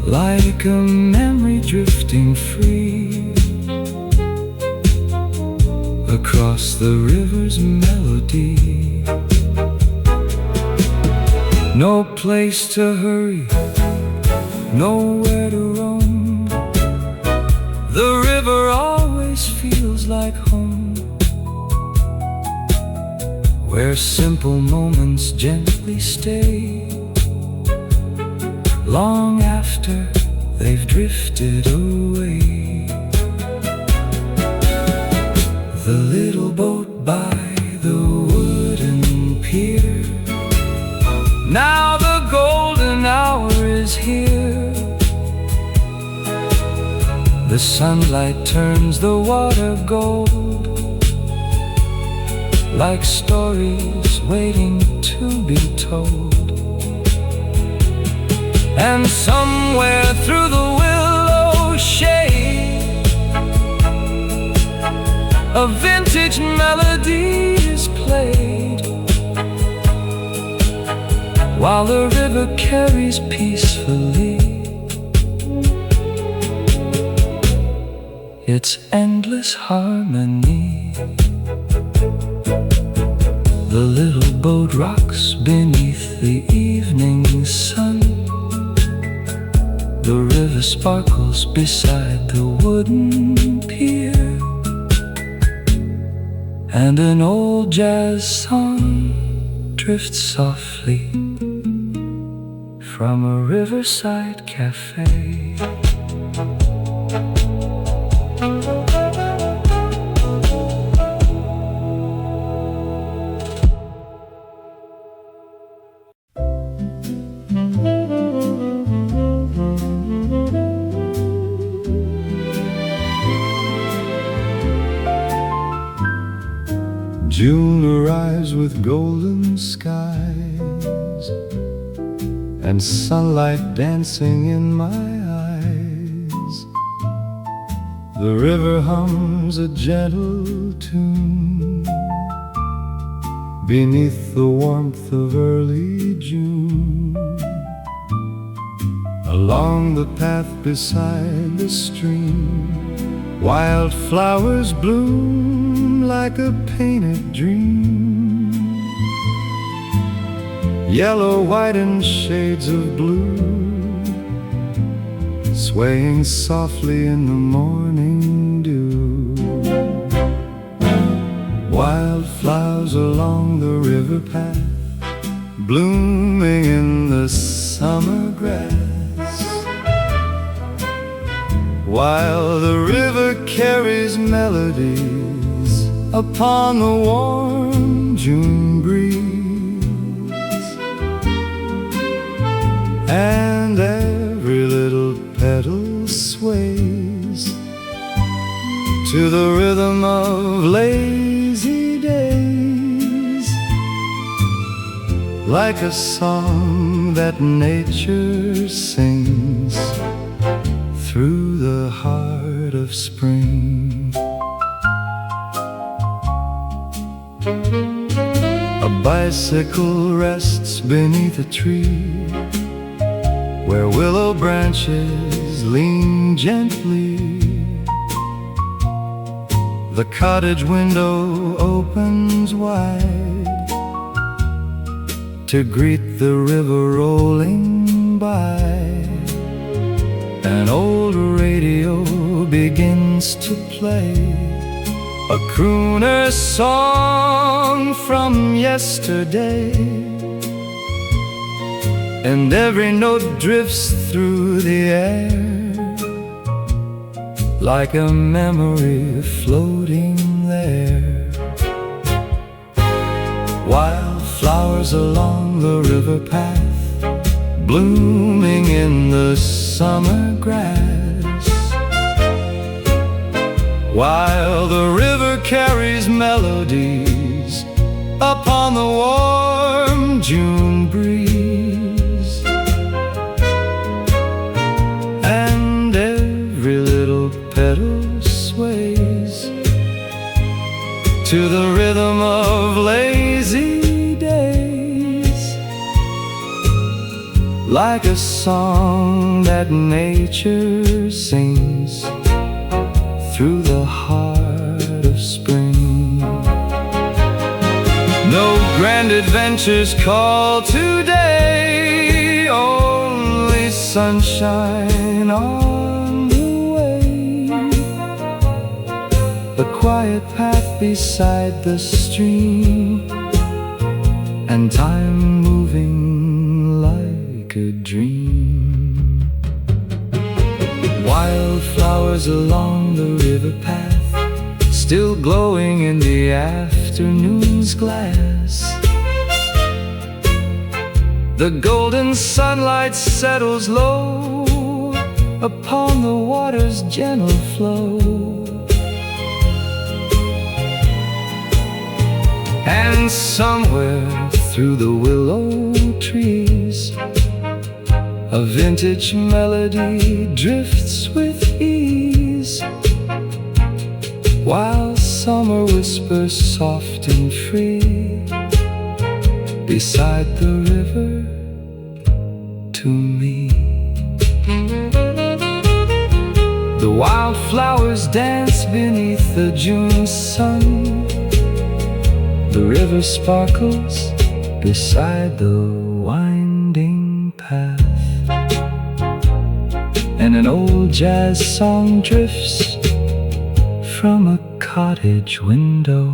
like a memory drifting free across the river's melody. No place to hurry, nowhere to roam, the river always feels like home, where simple moments gently stay long after they've drifted away. The little boat by the wooden pier, now the golden hour is here. The sunlight turns the water gold, like stories waiting to be told. And somewhere through the willow shade, a vintage melody is played, while the river carries peacefully its endless harmony. The little boat rocks beneath the evening sun, the river sparkles beside the wooden pier, and an old jazz song drifts softly from a riverside cafe. with golden skies and sunlight dancing in my eyes. The river hums a gentle tune beneath the warmth of early June. Along the path beside the stream, wildflowers bloom like a painted dream. Yellow, white, and shades of blue, swaying softly in the morning dew. Wildflowers along the river path, blooming in the summer grass, while the river carries melodies upon the warm June breeze. And every little petal sways to the rhythm of lazy days, like a song that nature sings through the heart of spring. A bicycle rests beneath a tree where willow branches lean gently. The cottage window opens wide to greet the river rolling by. An old radio begins to play a crooner song from yesterday, and every note drifts through the air like a memory floating there. Wildflowers along the river path, blooming in the summer grass, while the river carries melodies upon the warm June breeze. And every little petal sways to the rhythm of lazy days, like a song that nature sings through the heart of spring. No grand adventures call today, only sunshine on the way. A quiet path beside the stream, and time moving like a dream. Wildflowers along the river path, still glowing in the afternoon's glass. The golden sunlight settles low upon the water's gentle flow, and somewhere through the willow trees a vintage melody drifts with ease, while summer whispers soft and free beside the river to me. The wildflowers dance beneath the June sun, the river sparkles beside the winding path, and an old jazz song drifts from a cottage window.